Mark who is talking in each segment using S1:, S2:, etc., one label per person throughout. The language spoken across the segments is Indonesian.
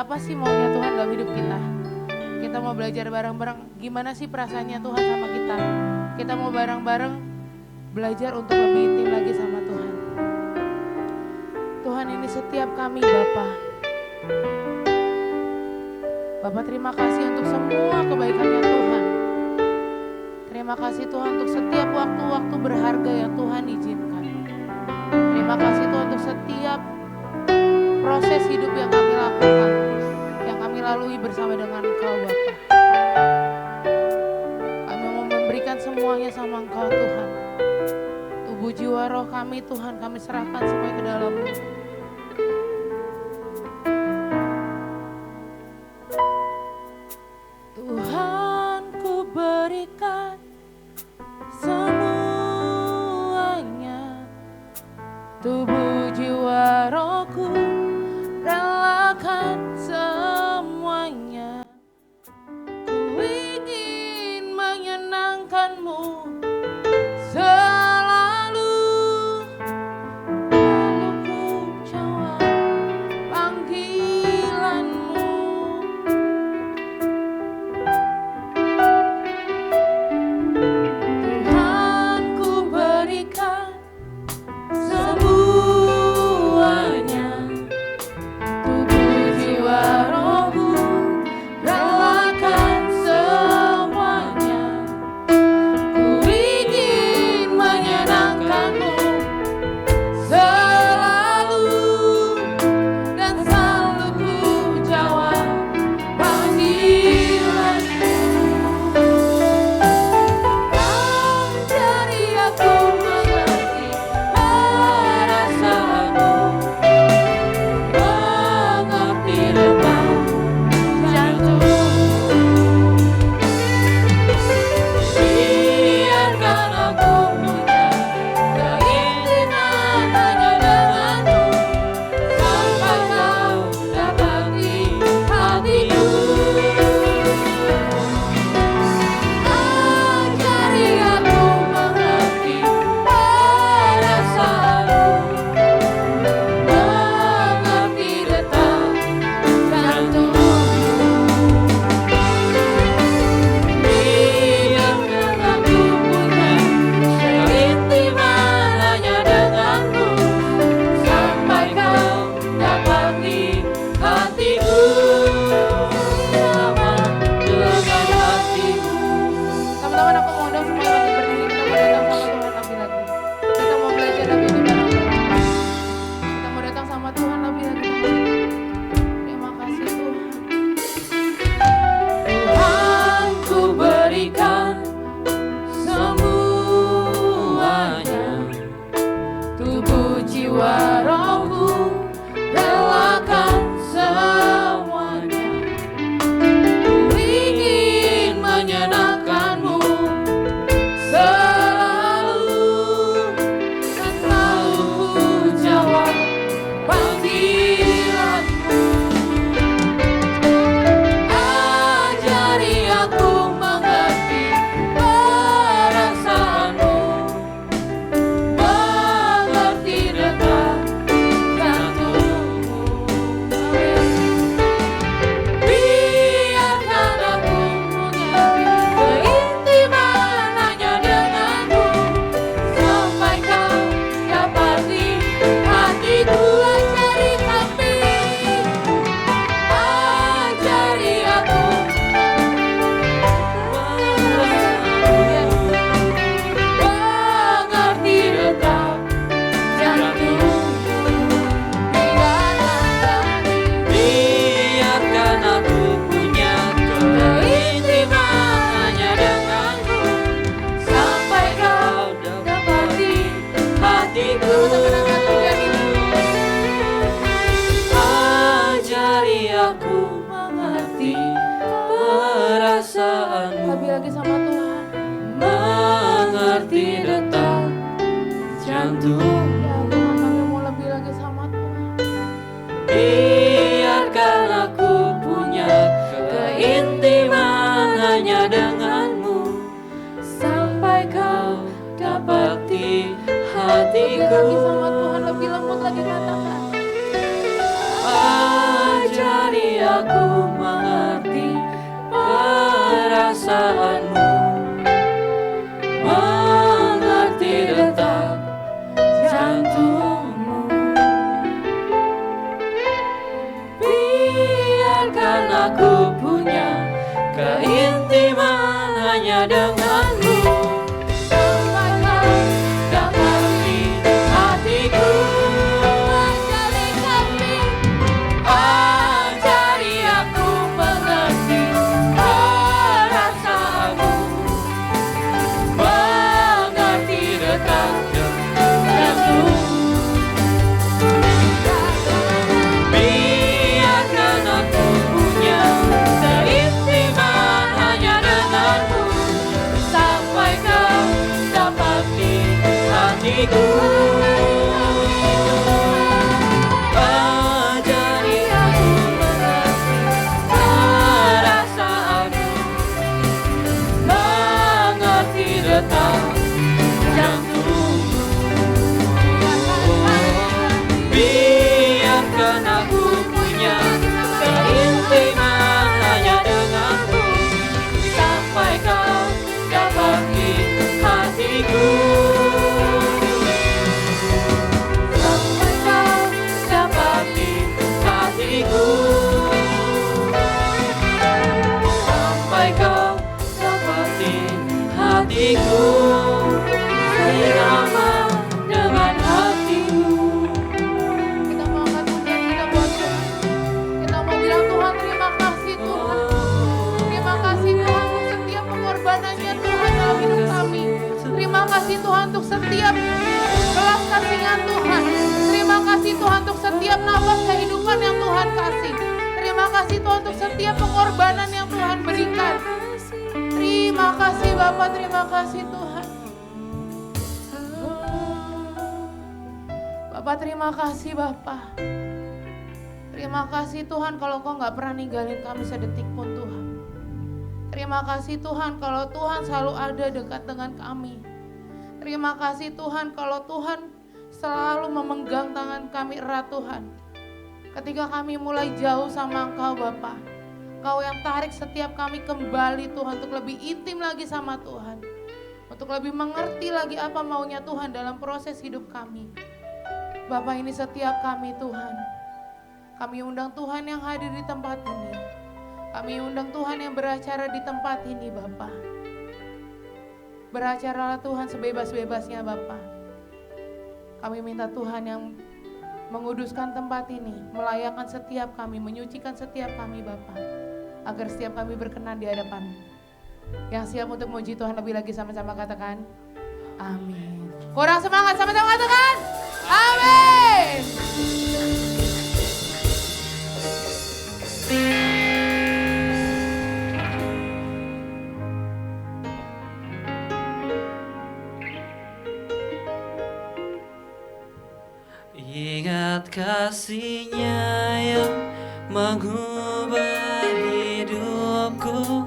S1: Apa sih maunya Tuhan dalam hidup kita? Kita mau belajar bareng-bareng gimana sih perasaannya Tuhan sama kita. Kita mau bareng-bareng belajar untuk lebih intim lagi sama Tuhan. Tuhan, ini setiap kami Bapa. Bapa, terima kasih untuk semua kebaikannya Tuhan. Terima kasih Tuhan untuk setiap waktu-waktu berharga yang Tuhan izinkan. Terima kasih Tuhan untuk setiap proses hidup yang kami lakukan, yang kami lalui bersama dengan Engkau Bapa. Kami mau memberikan semuanya sama Engkau Tuhan. Tubuh jiwa roh kami Tuhan, kami serahkan semuanya ke dalam-Mu. Tuhan, ku berikan semuanya, tubuh jiwa rohku, relakan semuanya. Ku ingin menyenangkan-Mu selalu, lalu ku jawab panggilan-Mu. Tuhan, ku berikan semuanya, tubuh jiwa rohku, relakan semuanya. Ku ingin menyenangkan-Mu selalu, dan selalu ku jawab panggilan-Mu. Ajari aku mengerti perasaanmu, mengerti detak jantungmu. Biarkan aku punya keintiman hanya denganmu, sampai kau dapati hatiku. Ajari aku mengerti perasaanmu, mengerti detak jantungmu. Biarkan aku punya keintiman hanya denganmu, sampai kau dapati hatiku. Sama dengan hatimu. Teman-teman, aku mau undang semua lagi berdiri. Kita mau datang sama Tuhan lebih lagi. Kita mau belajar lebih di bareng-bareng. Kita mau datang sama Tuhan lebih lagi. Terima kasih Tuhan. Tuhan, ku berikan semuanya, tubuh jiwa rohku, relakan semuanya. Ku ingin menyenangkan-Mu selalu, dan selalu ku jawab panggilan-Mu. Ajari aku mengerti perasaanmu, mengerti detak jantungmu. Biarkan aku punya keintiman hanya denganmu, sampai kau dapati hatiku. Ajari kami, ajari aku mengerti detak jantungmu. Biarkan aku punya keintiman hanya denganmu, sampai kau dapati hatiku. Ajari aku mengerti perasaanmu, lebih lagi sama Tuhan, mengerti detak jantung. Ya Tuhan, kami mau lebih lagi sama Tuhan. Biarkan aku punya keintiman hanya denganmu, sampai kau dapati hatiku. Lebih lagi sama Tuhan, lebih lembut lagi katakan. Ajari aku
S2: perasaanmu, mengerti detak jantungmu. Biarkan aku punya keintiman hanya denganmu, sampai kau dapati hatiku. Ajari aku mengerti perasaanmu, mengerti detak jantungmu. Biarkan aku punya keintiman hanya denganmu, sampai kau dapati hatiku. Ajari aku mengerti perasaanmu, mengerti detak jantungmu. Biarkan aku punya keintiman hanya denganmu, sampai kau dapati hatiku. Sampai kau dapati hatiku. Sampai kau dapati hatiku. Bersama dengan hatimu.
S1: Kita mau angkat pujian kita buat Tuhan. Kita mau bilang Tuhan terima kasih Tuhan. Terima kasih Tuhan untuk setiap pengorbanannya Tuhan dalam hidup kami. Terima kasih Tuhan untuk setiap belas kasihan Tuhan. Terima kasih Tuhan untuk setiap nafas kehidupan yang Tuhan kasih. Terima kasih Tuhan untuk setiap pengorbanan yang Tuhan berikan. Terima kasih Bapa, terima kasih Tuhan. Bapak terima kasih Bapak. Terima kasih Tuhan kalau Kau gak pernah ninggalin kami sedetik pun Tuhan. Terima kasih Tuhan kalau Tuhan selalu ada dekat dengan kami. Terima kasih Tuhan kalau Tuhan selalu memegang tangan kami erat Tuhan. Ketika kami mulai jauh sama Engkau Bapak, Kau yang tarik setiap kami kembali Tuhan untuk lebih intim lagi sama Tuhan. Untuk lebih mengerti lagi apa maunya Tuhan dalam proses hidup kami. Bapak ini setiap kami Tuhan. Kami undang Tuhan yang hadir di tempat ini. Kami undang Tuhan yang beracara di tempat ini Bapak. Beracaralah Tuhan sebebas-bebasnya Bapak. Kami minta Tuhan yang menguduskan tempat ini, melayakkan setiap kami, menyucikan setiap kami Bapak. Agar setiap kami berkenan di hadapan. Yang siap untuk memuji Tuhan lebih lagi sama-sama katakan amin. Kurang semangat sama-sama katakan amin.
S2: Ingat kasih-Nya yang mengubah hidupku,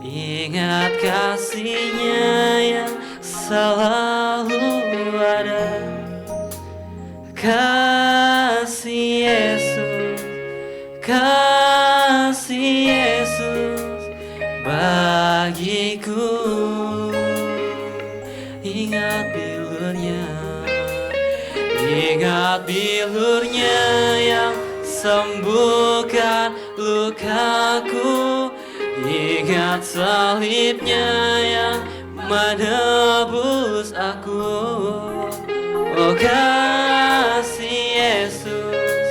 S2: ingat kasih-Nya yang selalu ada. Kasih Yesus, kasih Yesus bagiku. Ingat bilurnya, ingat bilurnya yang sembuhkan lukaku, ingat salibnya yang menebus aku. Oh kasih Yesus,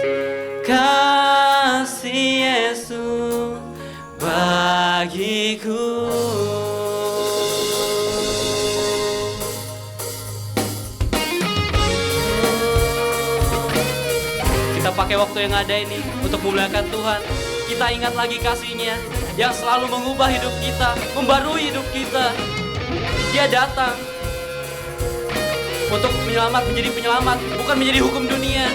S2: kasih Yesus bagiku. Kita pakai waktu yang ada ini untuk memuliakan Tuhan. Kita ingat lagi kasih-Nya yang selalu mengubah hidup kita, membarui hidup kita. Dia datang untuk menjadi penyelamat, bukan menjadi hukum dunia.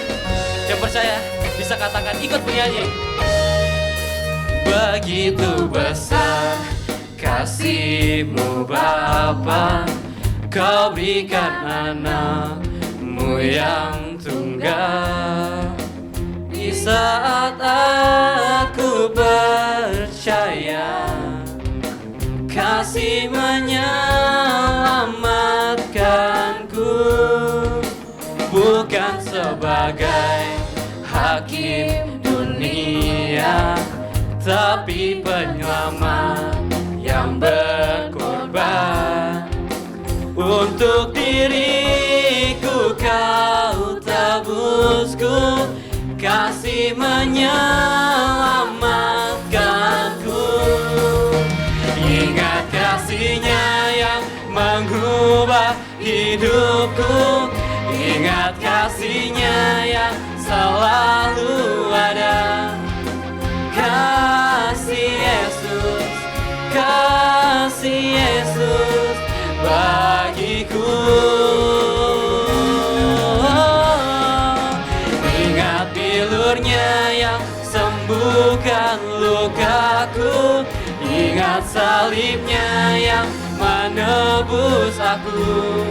S2: Yang percaya bisa katakan ikut penyanyi. Begitu besar kasih-Mu Bapa, Kau berikan anak-Mu yang tunggal. Di saat aku percaya, kasih menyelamatkanku, bukan sebagai hakim dunia, tapi penyelamat yang berkorban. Untuk diriku kau tebusku, kasih menyelamatkanku. Ingat kasih-Nya yang mengubah hidupku, ingat kasih-Nya yang selalu ada. Kasih Yesus, kasih Yesus bagiku. Ingat bilur-Nya yang sembuhkan lukaku, ingat salib-Nya yang menebus aku.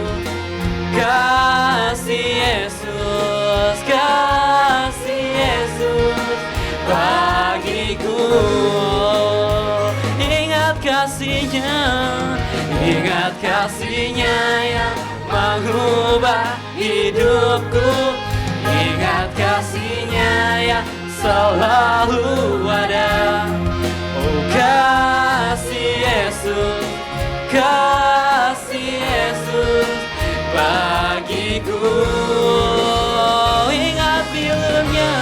S2: Kasih Yesus, kasih Yesus bagiku. Ingat kasih-Nya, ingat kasih-Nya yang mengubah hidupku, ingat kasih-Nya yang selalu ada. Oh kasih Yesus, kasih Yesus bagiku. Ingat bilur-Nya,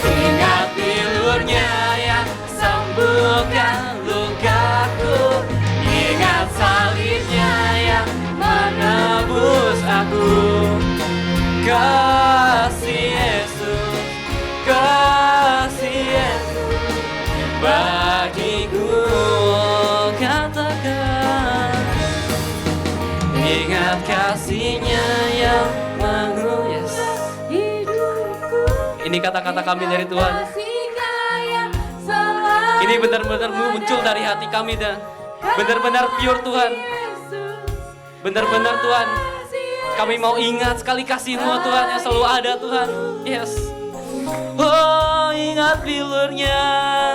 S2: ingat bilur-Nya yang sembuhkan lukaku, ingat salib-Nya yang menebus aku. Kasih Yesus, kasih Yesus bagiku. Katakan, ingat kasih-Nya yang mengubah hidupku. Ini kata-kata kami dari Tuhan. Ini benar-benar muncul dari hati kami dan benar-benar pure Tuhan. Benar-benar Tuhan, kami mau ingat sekali kasih-Mu Tuhan yang selalu ada Tuhan. Yes. Oh ingat bilur-Nya,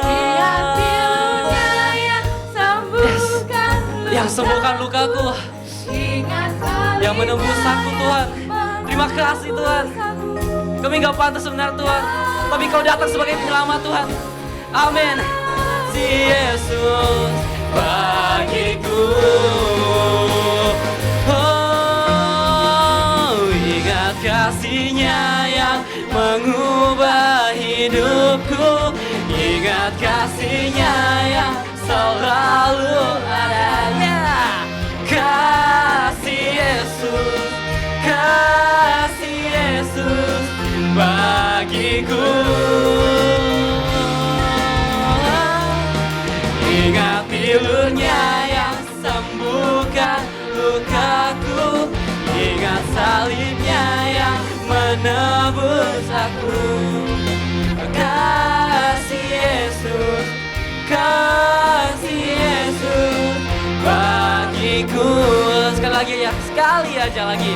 S1: Ingat bilur-Nya yang sembuhkan
S2: yang sembuhkan lukaku,
S1: Ingat salib
S2: yang menembus aku Tuhan. Terima kasih Tuhan. Kami gak pantas sebenarnya Tuhan, tapi Kau datang sebagai penyelamat Tuhan. Amin. Si Yesus bagiku. Oh, ingat kasih-Nya yang mengubah hidupku, ingat kasih-Nya yang selalu adanya. Kasih Yesus, kasih Yesus bagiku. Ingat bilur-Nya yang sembuhkan lukaku, ingat salib-Nya yang menebus aku. Kasih Yesus, kasih Yesus bagiku. Sekali lagi ya, sekali aja lagi.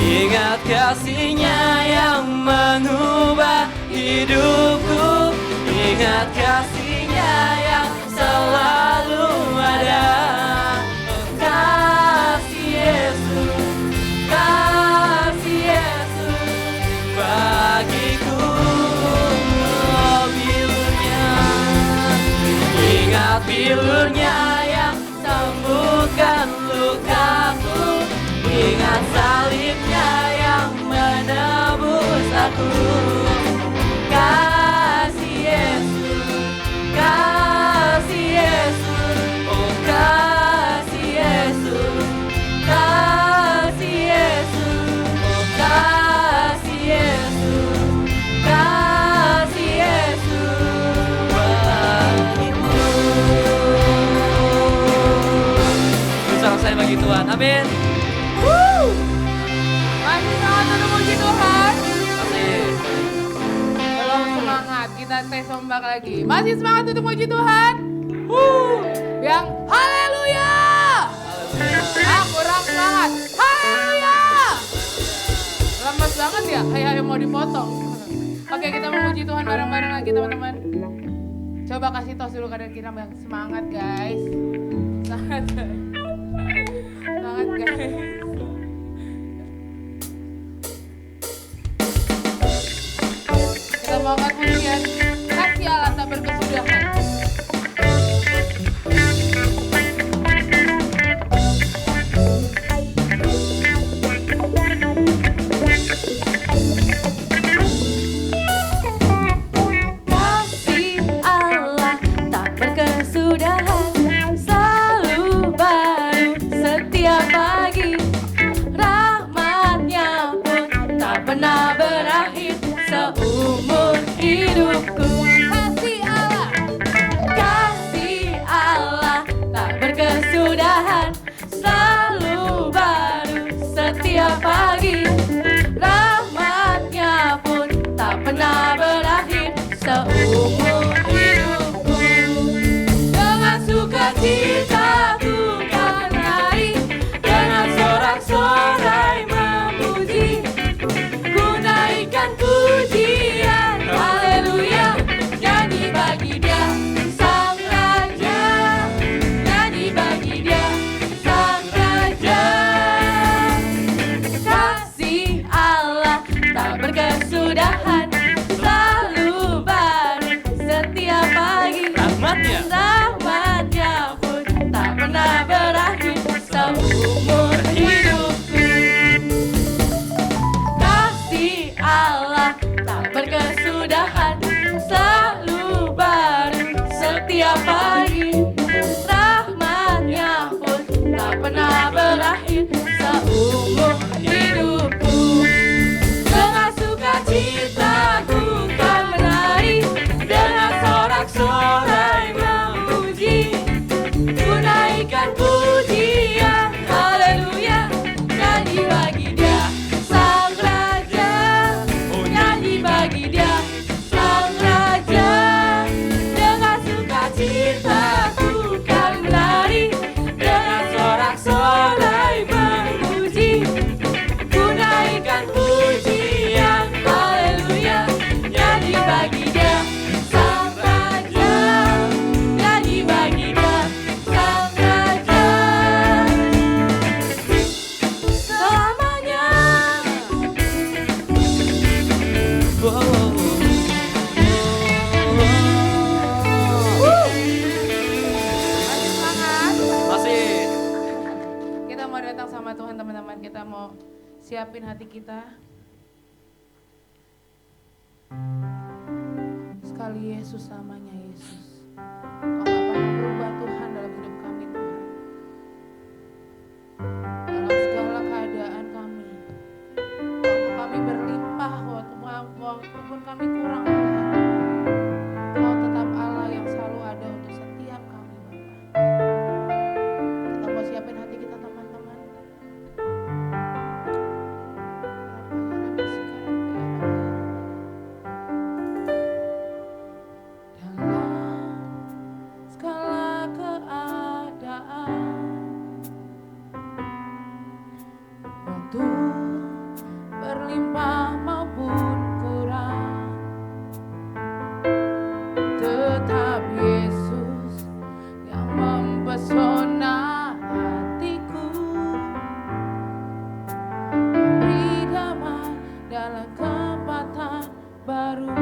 S2: Ingat kasih-Nya yang mengubah hidupku, ingat kasih-Nya yang selalu ada. Kasih Yesus, kasih Yesus bagiku. Bilur-Nya, ingat bilur-Nya yang sembuhkan lukaku, ingat salib-Nya yang menebus aku. Kasih Yesus, kasih Yesus, oh kasih Yesus, kasih Yesus, oh kasih Yesus, kasih Yesus bagiku. Usaha saya bagi Tuhan, amin.
S1: Masih semangat untuk puji Tuhan.
S2: Amin.
S1: Belum semangat, kita tes ombak lagi. Masih semangat untuk puji Tuhan. Yang haleluya. Ah kurang semangat. Haleluya. Lemes banget ya, kayak yang mau dipotong. Oke kita memuji Tuhan bareng-bareng lagi teman-teman. Coba kasih tos dulu kadang kita yang semangat guys. Semangat guys. Semangat guys. Kita mau angkat pujian kasih Allah tak berkesudahan.
S3: Pernah berakhir seumur hidupku. Kasih Allah tak berkesudahan, selalu baru setiap pagi. Rahmatnya pun tak pernah berakhir seumur hidupku. Dengan sukacita ku kan meraih, dengan sorak-sorai memuji. Pujian, haleluya, nyanyi bagi Dia Sang Raja, nyanyi bagi Dia Sang Raja. Kasih Allah tak berkesudahan, selalu baru setiap pagi. Rahmatnya pun tak pernah berakhir seumur hidupku. Allah tak berkesudahan, selalu baru setiap pagi. Rahmatnya pun tak pernah berakhir seumur hidupku. Dengan sukacita ku kan menari, dengan sorak-sorai memuji. Ku naikkan pujian, haleluya, nyanyi bagi Dia Sang Raja, nyanyi bagi Dia Sang Raja. Dengan sukacita ku kan menari, dengan sorak-sorai memuji. Ku naikkan pujian, haleluya, nyanyi bagi Dia Sang Raja, nyanyi bagi Dia Sang Raja. Selamanya.
S1: Masih semangat?
S2: Masih.
S1: Kita mau datang sama Tuhan teman-teman. Kita mau siapin hati kita. Sekali Yesus namanya Yesus. Kau gak pernah berubah Tuhan dalam hidup kami Tuhan. Dalam segala keadaan kami. Waktu kami berlimpah, waktu pun kami kurang Tuhan. Kau tetap Allah yang selalu ada untuk setiap kami Bapa. Kita mau siapin hati kita teman-teman. Dalam segala keadaan, waktu berlimpah maupun kurang, tetap Yesus yang mempesona hatiku, memberi damai dalam kesempatan baru.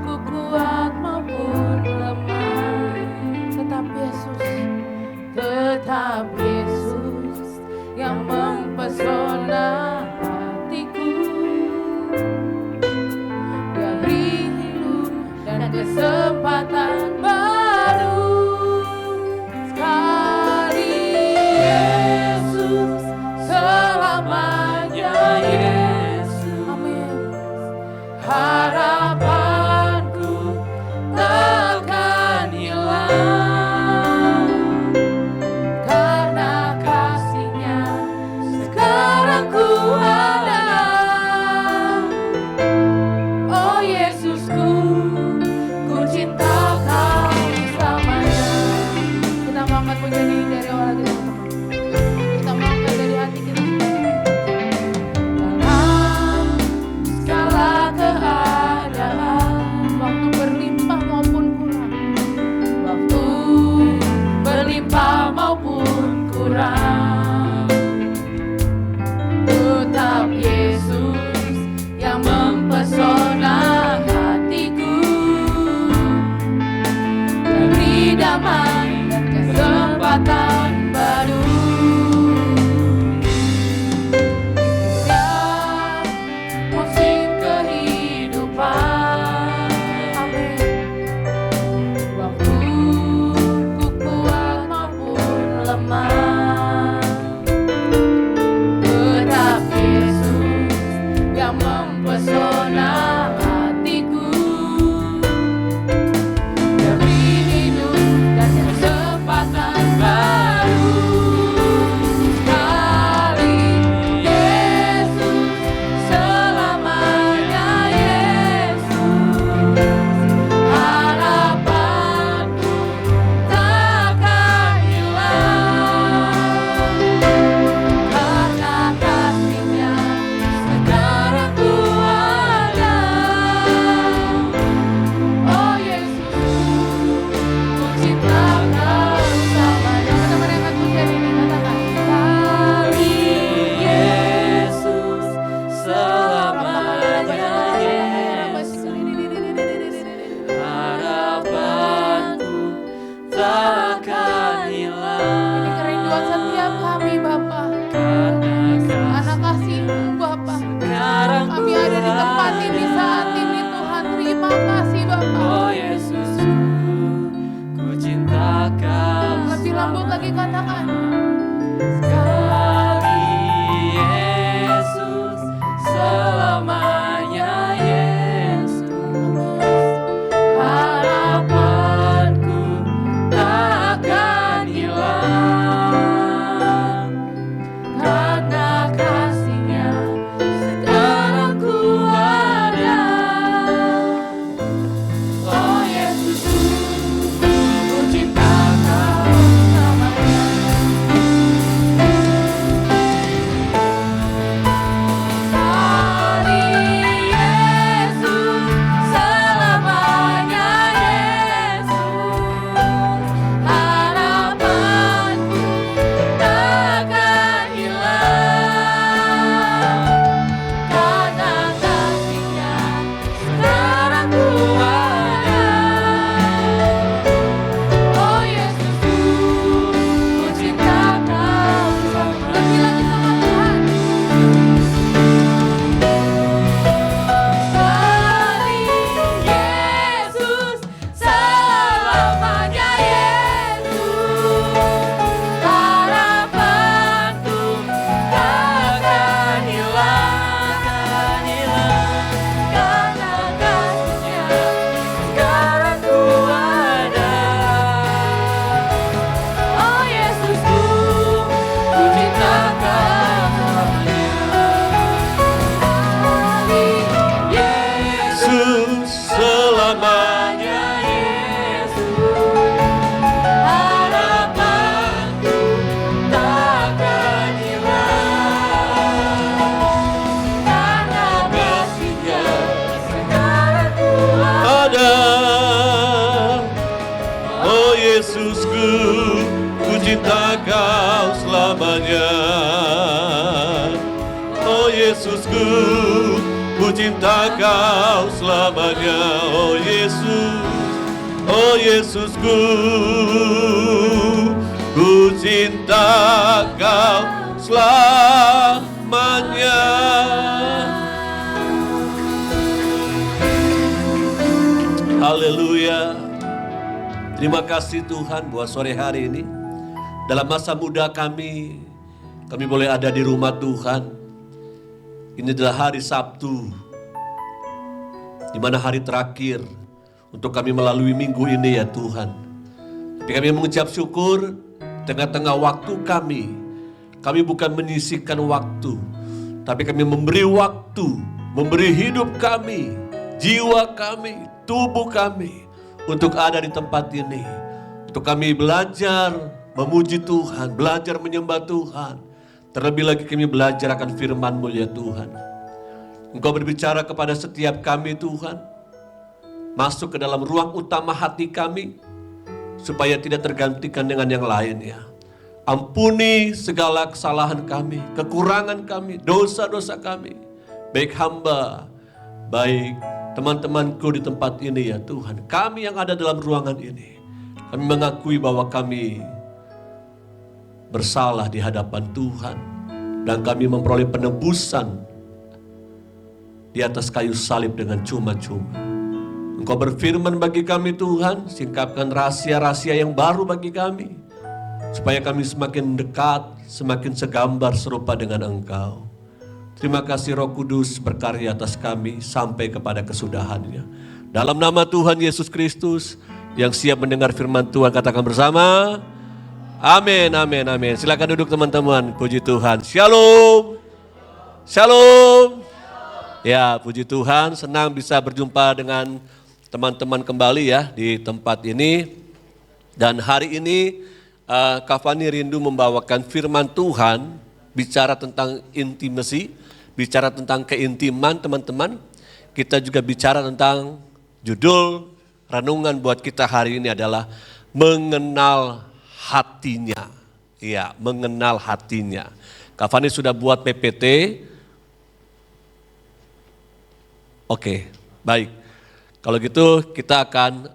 S1: Ku kuat maupun lemah, tetap Yesus yang mempesona hatiku. Dia beri hidup dan kesempatan baru. Sekali Yesus, selamanya Yesus. Amin. Harapanku takkan hilang, karena kasih-Nya sekarang ku ada. Oh Yesusku, ku cinta Kau.
S4: selamanya. Oh Yesusku, ku cinta kau selamanya. Oh Yesus, oh Yesusku, ku cinta kau selamanya. Haleluya. Terima kasih Tuhan buat sore hari ini. Dalam masa muda kami boleh ada di rumah Tuhan. Ini adalah hari Sabtu, di mana hari terakhir untuk kami melalui minggu ini ya Tuhan. Tapi kami mengucap syukur tengah-tengah waktu kami bukan menyisihkan waktu, tapi kami memberi waktu, memberi hidup kami, jiwa kami, tubuh kami untuk ada di tempat ini. Untuk kami belajar memuji Tuhan, belajar menyembah Tuhan. Terlebih lagi kami belajar akan firman-Mu ya Tuhan. Engkau berbicara kepada setiap kami Tuhan. Masuk ke dalam ruang utama hati kami, supaya tidak tergantikan dengan yang lainnya. Ampuni segala kesalahan kami, kekurangan kami, dosa-dosa kami. Baik hamba, baik teman-temanku di tempat ini ya Tuhan. Kami yang ada dalam ruangan ini, kami mengakui bahwa kami bersalah di hadapan Tuhan. Dan kami memperoleh penebusan di atas kayu salib dengan cuma-cuma. Engkau berfirman bagi kami Tuhan, singkapkan rahasia-rahasia yang baru bagi kami, supaya kami semakin dekat, semakin segambar serupa dengan Engkau. Terima kasih Roh Kudus berkarya atas kami sampai kepada kesudahannya. Dalam nama Tuhan Yesus Kristus, yang siap mendengar firman Tuhan katakan bersama, amin, amin, amin. Silakan duduk teman-teman, puji Tuhan. Shalom, shalom. Ya, puji Tuhan, senang bisa berjumpa dengan teman-teman kembali ya di tempat ini. Dan hari ini Kak Fani rindu membawakan firman Tuhan, bicara tentang intimasi, bicara tentang keintiman teman-teman. Kita juga bicara tentang judul renungan buat kita hari ini adalah mengenal hatinya. Iya, mengenal hatinya. Kak Fani sudah buat PPT. Oke, baik. Kalau gitu kita akan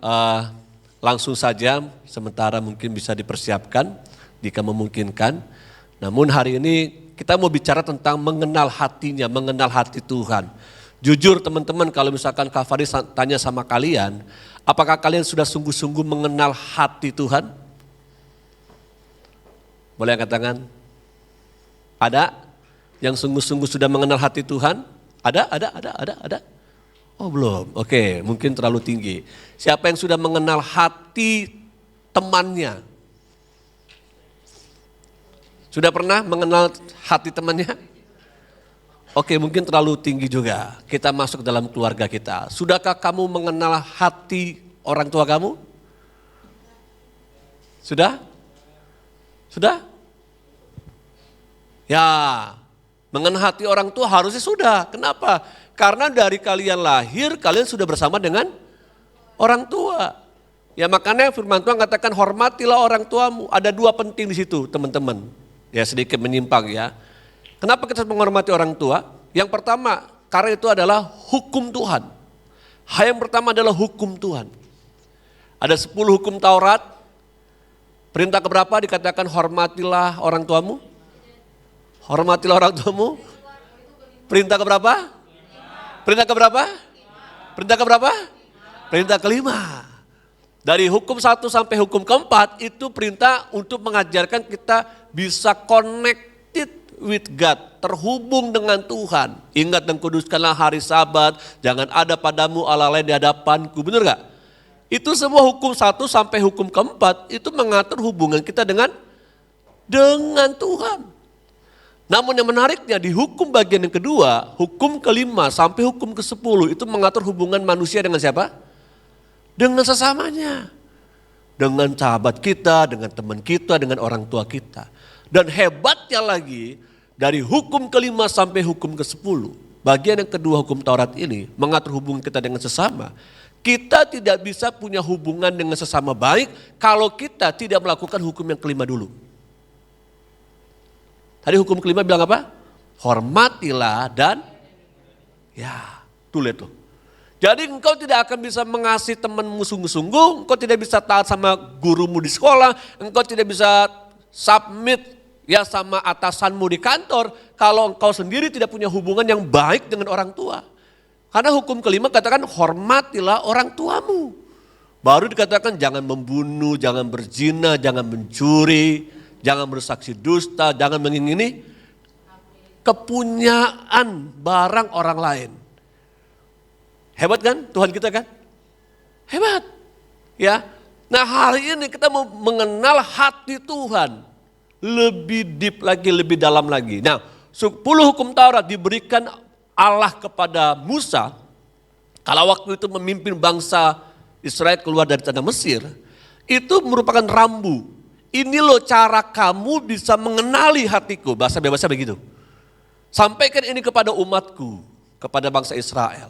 S4: langsung saja, sementara mungkin bisa dipersiapkan jika memungkinkan. Namun hari ini kita mau bicara tentang mengenal hatinya, mengenal hati Tuhan. Jujur teman-teman, kalau misalkan Kak Fani tanya sama kalian, apakah kalian sudah sungguh-sungguh mengenal hati Tuhan? Boleh angkat tangan? Ada? Yang sungguh-sungguh sudah mengenal hati Tuhan? Ada? Oh belum, oke, mungkin terlalu tinggi. Siapa yang sudah mengenal hati temannya? Sudah pernah mengenal hati temannya? Oke, mungkin terlalu tinggi juga. Kita masuk dalam keluarga kita. Sudahkah kamu mengenal hati orang tua kamu? Sudah? Sudah? Ya, mengenal hati orang tua harusnya sudah. Kenapa? Karena dari kalian lahir, kalian sudah bersama dengan orang tua. Ya makanya firman Tuhan katakan hormatilah orang tuamu. Ada dua penting di situ teman-teman. Ya sedikit menyimpang ya. Kenapa kita menghormati orang tua? Yang pertama, karena itu adalah hukum Tuhan. Hal yang pertama adalah hukum Tuhan. Ada 10 hukum Taurat. Perintah keberapa dikatakan hormatilah orang tuamu? Hormatilah orang tuamu. Perintah keberapa? Perintah keberapa? Perintah keberapa? Perintah kelima. Dari hukum 1 sampai hukum keempat itu perintah untuk mengajarkan kita bisa connected with God, terhubung dengan Tuhan. Ingat dan kuduskanlah hari Sabat, jangan ada padamu Allah lain di hadapanku, benar gak? Itu semua hukum 1 sampai hukum keempat itu mengatur hubungan kita dengan Tuhan. Namun yang menariknya di hukum bagian yang kedua, hukum kelima sampai hukum ke-10 itu mengatur hubungan manusia dengan siapa? Dengan sesamanya. Dengan sahabat kita, dengan teman kita, dengan orang tua kita. Dan hebatnya lagi, dari hukum kelima sampai hukum ke-10, bagian yang kedua hukum Taurat ini mengatur hubungan kita dengan sesama. Kita tidak bisa punya hubungan dengan sesama baik kalau kita tidak melakukan hukum yang kelima dulu. Hari hukum kelima bilang apa? Hormatilah dan ya, tuh lihat tuh. Jadi engkau tidak akan bisa mengasihi temanmu sungguh-sungguh, engkau tidak bisa taat sama gurumu di sekolah, engkau tidak bisa submit ya sama atasanmu di kantor kalau engkau sendiri tidak punya hubungan yang baik dengan orang tua. Karena hukum kelima katakan hormatilah orang tuamu. Baru dikatakan jangan membunuh, jangan berzina, jangan mencuri, jangan bersaksi dusta, jangan mengingini kepunyaan barang orang lain. Hebat kan Tuhan kita kan? Hebat. Ya. Nah hari ini kita mau mengenal hati Tuhan. Lebih deep lagi, lebih dalam lagi. Nah 10 hukum Taurat diberikan Allah kepada Musa. Kalau waktu itu memimpin bangsa Israel keluar dari tanah Mesir. Itu merupakan rambu. Ini loh cara kamu bisa mengenali hatiku. Bahasa bebasnya begitu. Sampaikan ini kepada umatku. Kepada bangsa Israel.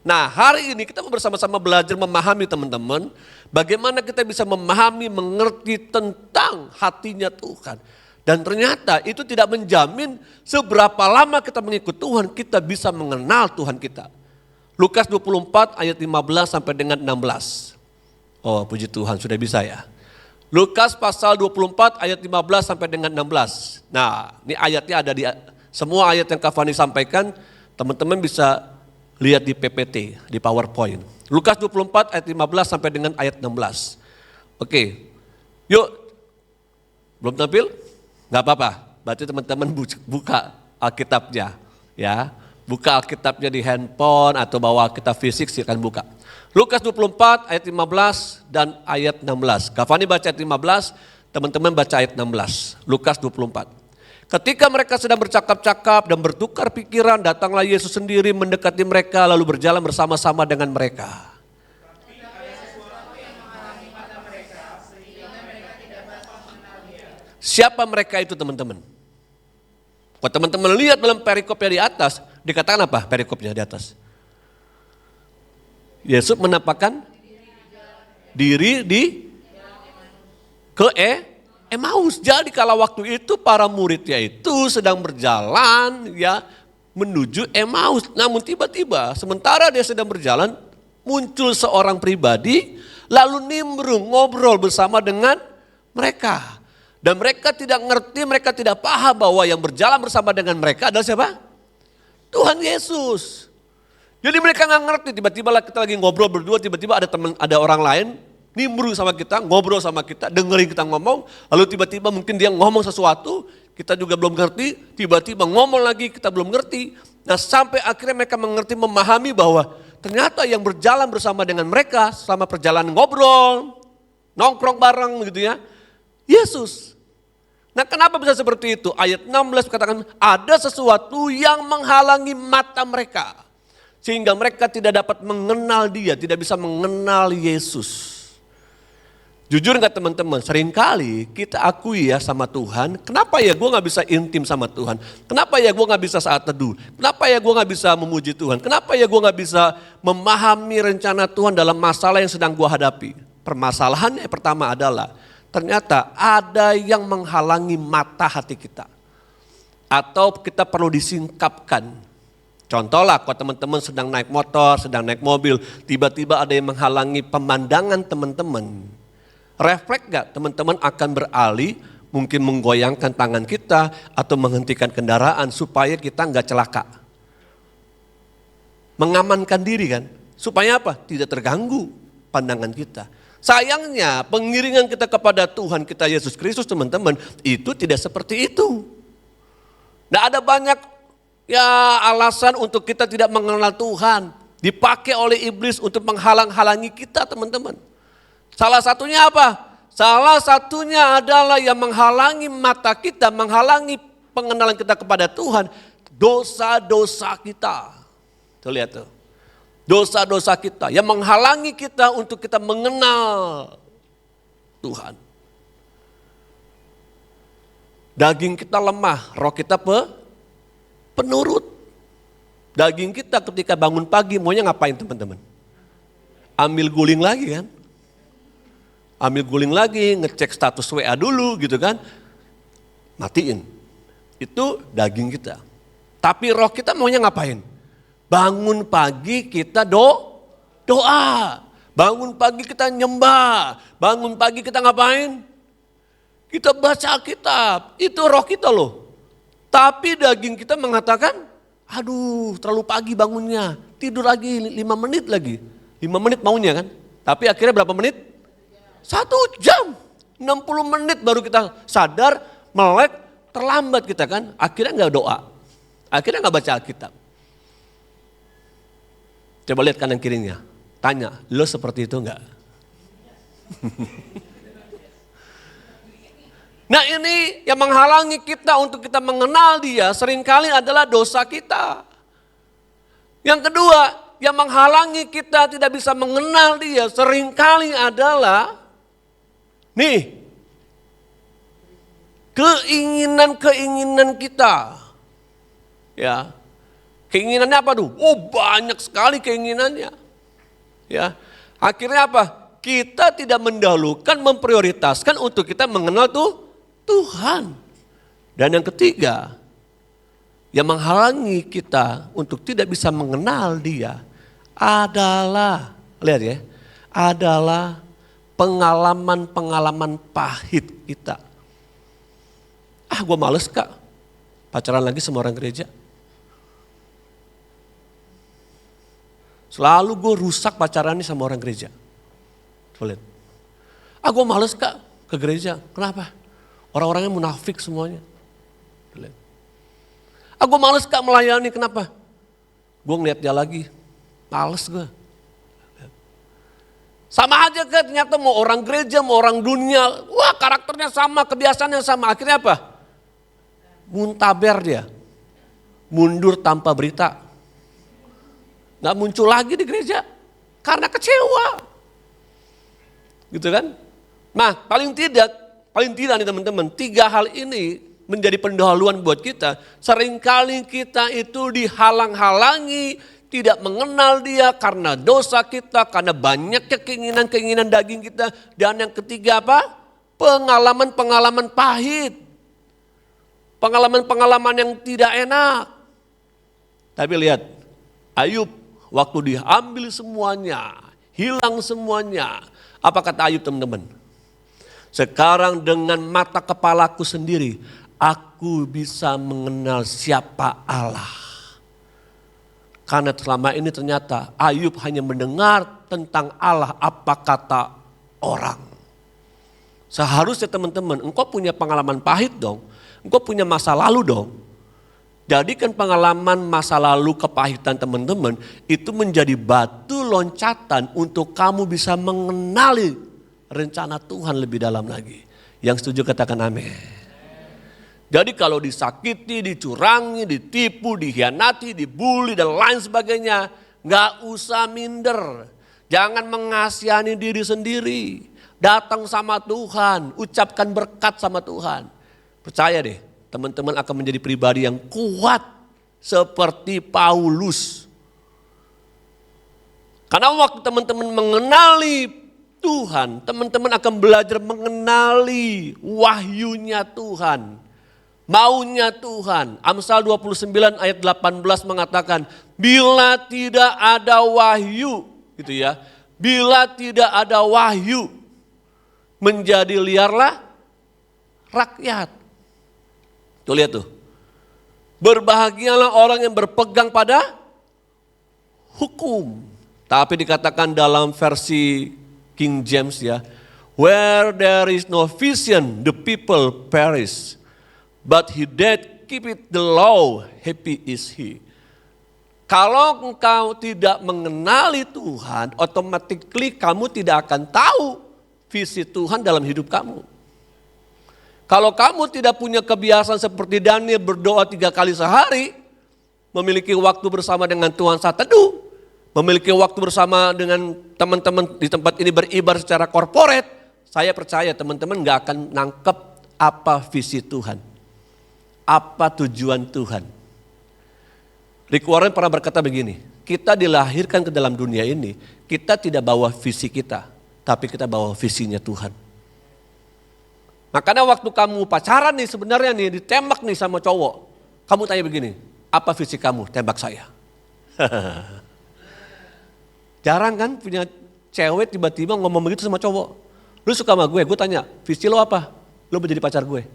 S4: Nah hari ini kita mau bersama-sama belajar memahami teman-teman. Bagaimana kita bisa memahami, mengerti tentang hatinya Tuhan. Dan ternyata itu tidak menjamin seberapa lama kita mengikut Tuhan, kita bisa mengenal Tuhan kita. Lukas 24 ayat 15 sampai dengan 16. Oh puji Tuhan sudah bisa ya. Lukas pasal 24 ayat 15 sampai dengan 16. Nah ini ayatnya ada di semua ayat yang Kak Fani sampaikan. Teman-teman bisa lihat di PPT, di PowerPoint. Lukas 24 ayat 15 sampai dengan ayat 16. Oke, yuk. Belum tampil? Gak apa-apa, berarti teman-teman buka Alkitabnya. Ya, buka Alkitabnya di handphone atau bawa Alkitab fisik silakan buka. Lukas 24 ayat 15 dan ayat 16. Kafani baca ayat 15, teman-teman baca ayat 16. Lukas 24. Ketika mereka sedang bercakap-cakap dan bertukar pikiran, datanglah Yesus sendiri mendekati mereka lalu berjalan bersama-sama dengan mereka. Siapa mereka itu teman-teman? Kalau teman-teman lihat dalam perikopnya di atas, dikatakan apa perikopnya di atas? Yesus menampakkan diri ke Emmaus. Jadi kalau waktu itu para muridnya itu sedang berjalan ya menuju Emmaus. Namun tiba-tiba sementara dia sedang berjalan muncul seorang pribadi lalu nimbrung ngobrol bersama dengan mereka. Dan mereka tidak ngerti, mereka tidak paham bahwa yang berjalan bersama dengan mereka adalah siapa? Tuhan Yesus. Jadi mereka nggak ngerti, tiba-tiba kita lagi ngobrol berdua, tiba-tiba ada orang lain nimbrung sama kita, ngobrol sama kita, dengerin kita ngomong, lalu tiba-tiba mungkin dia ngomong sesuatu, kita juga belum ngerti, tiba-tiba ngomong lagi kita belum ngerti. Nah sampai akhirnya mereka mengerti, memahami bahwa ternyata yang berjalan bersama dengan mereka selama perjalanan ngobrol, nongkrong bareng gitu ya, Yesus. Nah kenapa bisa seperti itu? Ayat 16 katakan ada sesuatu yang menghalangi mata mereka. Sehingga mereka tidak dapat mengenal dia, tidak bisa mengenal Yesus. Jujur gak teman-teman, seringkali kita akui ya sama Tuhan, kenapa ya gue gak bisa intim sama Tuhan? Kenapa ya gue gak bisa saat teduh? Kenapa ya gue gak bisa memuji Tuhan? Kenapa ya gue gak bisa memahami rencana Tuhan dalam masalah yang sedang gue hadapi? Permasalahannya yang pertama adalah, ternyata ada yang menghalangi mata hati kita. Atau kita perlu disingkapkan. Contoh lah, kalau teman-teman sedang naik motor, sedang naik mobil, tiba-tiba ada yang menghalangi pemandangan teman-teman. Refleks gak teman-teman akan beralih, mungkin menggoyangkan tangan kita atau menghentikan kendaraan supaya kita gak celaka. Mengamankan diri kan, supaya apa? Tidak terganggu pandangan kita. Sayangnya pengiringan kita kepada Tuhan kita Yesus Kristus teman-teman, itu tidak seperti itu. Nah ada banyak ya alasan untuk kita tidak mengenal Tuhan. Dipakai oleh iblis untuk menghalang-halangi kita teman-teman. Salah satunya apa? Salah satunya adalah yang menghalangi mata kita, menghalangi pengenalan kita kepada Tuhan, dosa-dosa kita. Tuh lihat tuh. Dosa-dosa kita yang menghalangi kita untuk kita mengenal Tuhan. Daging kita lemah, roh kita penurut. Daging kita ketika bangun pagi maunya ngapain teman-teman? Ambil guling lagi kan? Ambil guling lagi, ngecek status WA dulu gitu kan. Matiin. Itu daging kita. Tapi roh kita maunya ngapain? Bangun pagi kita doa. Bangun pagi kita nyembah. Bangun pagi kita ngapain? Kita baca Alkitab. Itu roh kita loh. Tapi daging kita mengatakan, aduh terlalu pagi bangunnya. Tidur lagi 5 menit lagi. 5 menit maunya kan. Tapi akhirnya berapa menit? 1 jam. 60 menit baru kita sadar, melek, terlambat kita kan. Akhirnya gak doa. Akhirnya gak baca Alkitab. Coba lihat kanan kirinya. Tanya, lo seperti itu enggak? Nah ini yang menghalangi kita untuk kita mengenal dia seringkali adalah dosa kita. Yang kedua, yang menghalangi kita tidak bisa mengenal dia seringkali adalah keinginan-keinginan kita. Ya. Keinginannya apa tuh? Oh banyak sekali keinginannya. Ya. Akhirnya apa? Kita tidak mendahulukan, memprioritaskan untuk kita mengenal Tuhan. Dan yang ketiga, yang menghalangi kita untuk tidak bisa mengenal dia adalah, lihat ya, adalah pengalaman-pengalaman pahit kita. Gue males Kak, pacaran lagi sama orang gereja. Selalu gue rusak pacarannya sama orang gereja. Coba lihat. Gue males Kak ke gereja, kenapa? Orang-orangnya munafik semuanya. Coba lihat. Gue males Kak melayani, kenapa? Gue ngeliat dia lagi, males gue. Sama aja kan ternyata mau orang gereja, mau orang dunia. Wah karakternya sama, kebiasaannya sama. Akhirnya apa? Muntaber dia. Mundur tanpa berita. Gak muncul lagi di gereja. Karena kecewa. Gitu kan? Nah paling tidak nih teman-teman. 3 hal ini menjadi pendahuluan buat kita. Seringkali kita itu dihalang-halangi. Tidak mengenal dia karena dosa kita, karena banyaknya keinginan-keinginan daging kita. Dan yang ketiga apa? Pengalaman-pengalaman pahit. Pengalaman-pengalaman yang tidak enak. Tapi lihat, Ayub waktu diambil semuanya, hilang semuanya. Apa kata Ayub teman-teman? Sekarang dengan mata kepalaku sendiri, aku bisa mengenal siapa Allah. Karena selama ini ternyata Ayub hanya mendengar tentang Allah apa kata orang. Seharusnya teman-teman, engkau punya pengalaman pahit dong. Engkau punya masa lalu dong. Jadikan pengalaman masa lalu kepahitan teman-teman itu menjadi batu loncatan untuk kamu bisa mengenali rencana Tuhan lebih dalam lagi. Yang setuju katakan amin. Jadi kalau disakiti, dicurangi, ditipu, dikhianati, dibully dan lain sebagainya, gak usah minder. Jangan mengasihani diri sendiri. Datang sama Tuhan, ucapkan berkat sama Tuhan. Percaya deh, teman-teman akan menjadi pribadi yang kuat seperti Paulus. Karena waktu teman-teman mengenali Tuhan, teman-teman akan belajar mengenali wahyunya Tuhan. Maunya Tuhan. Amsal 29 ayat 18 mengatakan, bila tidak ada wahyu, gitu ya. Bila tidak ada wahyu, menjadi liarlah rakyat. Tuh lihat tuh. Berbahagialah orang yang berpegang pada hukum. Tapi dikatakan dalam versi King James ya, where there is no vision, the people perish. But he that keepeth the law, happy is he. Kalau engkau tidak mengenali Tuhan, automatically kamu tidak akan tahu visi Tuhan dalam hidup kamu. Kalau kamu tidak punya kebiasaan seperti Daniel berdoa 3 kali sehari, memiliki waktu bersama dengan Tuhan saat teduh, memiliki waktu bersama dengan teman-teman di tempat ini beribadah secara korporat, saya percaya teman-teman gak akan nangkep apa visi Tuhan. Apa tujuan Tuhan? Rick Warren pernah berkata begini, kita dilahirkan ke dalam dunia ini, kita tidak bawa visi kita, tapi kita bawa visinya Tuhan. Makanya waktu kamu pacaran nih sebenarnya nih ditembak nih sama cowok. Kamu tanya begini, apa visi kamu tembak saya? Jarang kan punya cewek tiba-tiba ngomong begitu sama cowok. Lu suka sama gue tanya, visi lo apa? Lo mau jadi pacar gue.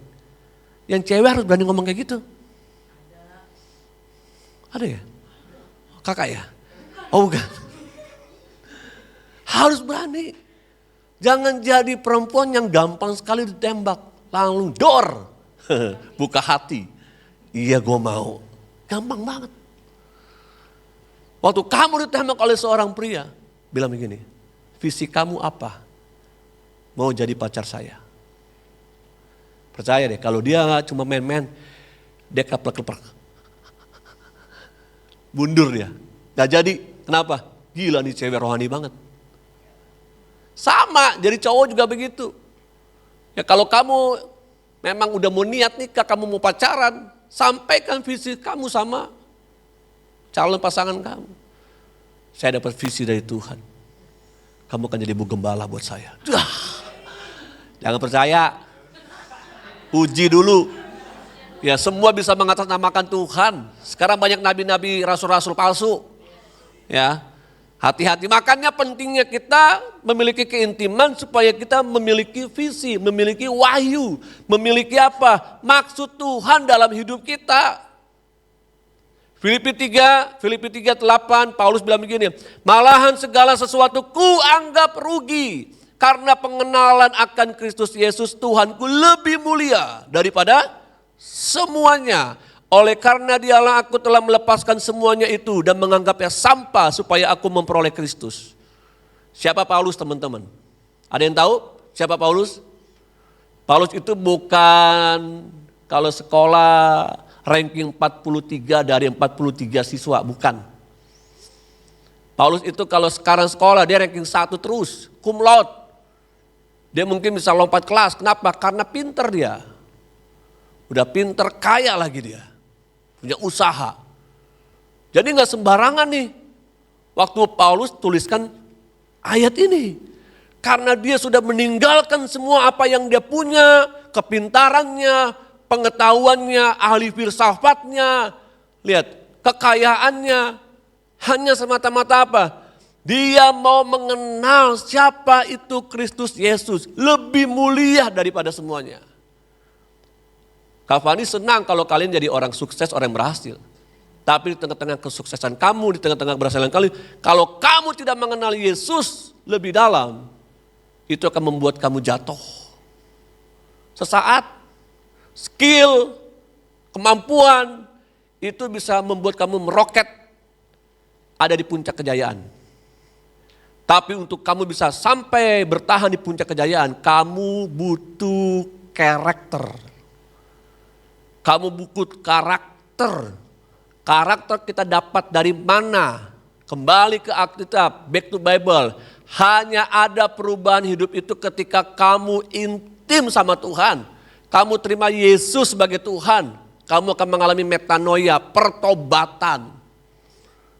S4: Yang cewek harus berani ngomong kayak gitu. Ada ya? Kakak ya? Oh bukan. Harus berani. Jangan jadi perempuan yang gampang sekali ditembak. Langsung dor. Buka hati. Iya gue mau. Gampang banget. Waktu kamu ditembak oleh seorang pria. Bilang begini. Visi kamu apa? Mau jadi pacar saya. Percaya deh kalau dia cuma main-main. Dia keplek-keplek. Mundur dia. Gak jadi. Kenapa? Gila nih cewek rohani banget. Sama, jadi cowok juga begitu. Ya kalau kamu memang udah mau niat nikah, kamu mau pacaran, sampaikan visi kamu sama calon pasangan kamu. Saya dapat visi dari Tuhan. Kamu akan jadi ibu gembala buat saya. Jangan percaya. Uji dulu. Ya semua bisa mengatasnamakan Tuhan. Sekarang banyak nabi-nabi, rasul-rasul palsu. Ya, hati-hati. Makanya pentingnya kita memiliki keintiman supaya kita memiliki visi, memiliki wahyu, memiliki apa? Maksud Tuhan dalam hidup kita. Filipi 3:8 Paulus bilang begini, malahan segala sesuatu ku anggap rugi karena pengenalan akan Kristus Yesus Tuhanku lebih mulia daripada semuanya. Oleh karena dialah aku telah melepaskan semuanya itu dan menganggapnya sampah supaya aku memperoleh Kristus. Siapa Paulus teman-teman? Ada yang tahu siapa Paulus? Paulus itu bukan kalau sekolah ranking 43 dari 43 siswa, bukan. Paulus itu kalau sekarang sekolah dia ranking 1 terus, cum laude. Dia mungkin bisa lompat kelas, kenapa? Karena pinter dia. Udah pinter, kaya lagi dia. Punya usaha. Jadi gak sembarangan nih. Waktu Paulus tuliskan ayat ini. Karena dia sudah meninggalkan semua apa yang dia punya. Kepintarannya, pengetahuannya, ahli filsafatnya. Lihat, kekayaannya. Hanya semata-mata apa? Dia mau mengenal siapa itu Kristus Yesus. Lebih mulia daripada semuanya. Kak Fani senang kalau kalian jadi orang sukses, orang yang berhasil. Tapi di tengah-tengah kesuksesan kamu, di tengah-tengah keberhasilan kalian, kalau kamu tidak mengenal Yesus lebih dalam, itu akan membuat kamu jatuh. Sesaat, skill, kemampuan, itu bisa membuat kamu meroket ada di puncak kejayaan. Tapi untuk kamu bisa sampai bertahan di puncak kejayaan, kamu butuh karakter. Kamu butuh karakter. Karakter kita dapat dari mana? Kembali ke Alkitab, back to Bible. Hanya ada perubahan hidup itu ketika kamu intim sama Tuhan. Kamu terima Yesus sebagai Tuhan. Kamu akan mengalami metanoia, pertobatan.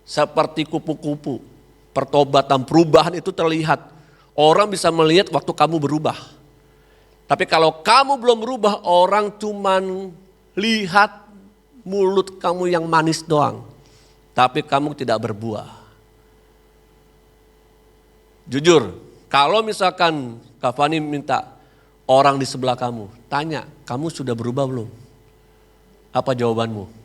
S4: Seperti kupu-kupu. Pertobatan, perubahan itu terlihat. Orang bisa melihat waktu kamu berubah. Tapi kalau kamu belum berubah, orang cuman lihat mulut kamu yang manis doang. Tapi kamu tidak berbuah. Jujur, kalau misalkan Kak Fani minta orang di sebelah kamu, tanya, kamu sudah berubah belum? Apa jawabanmu?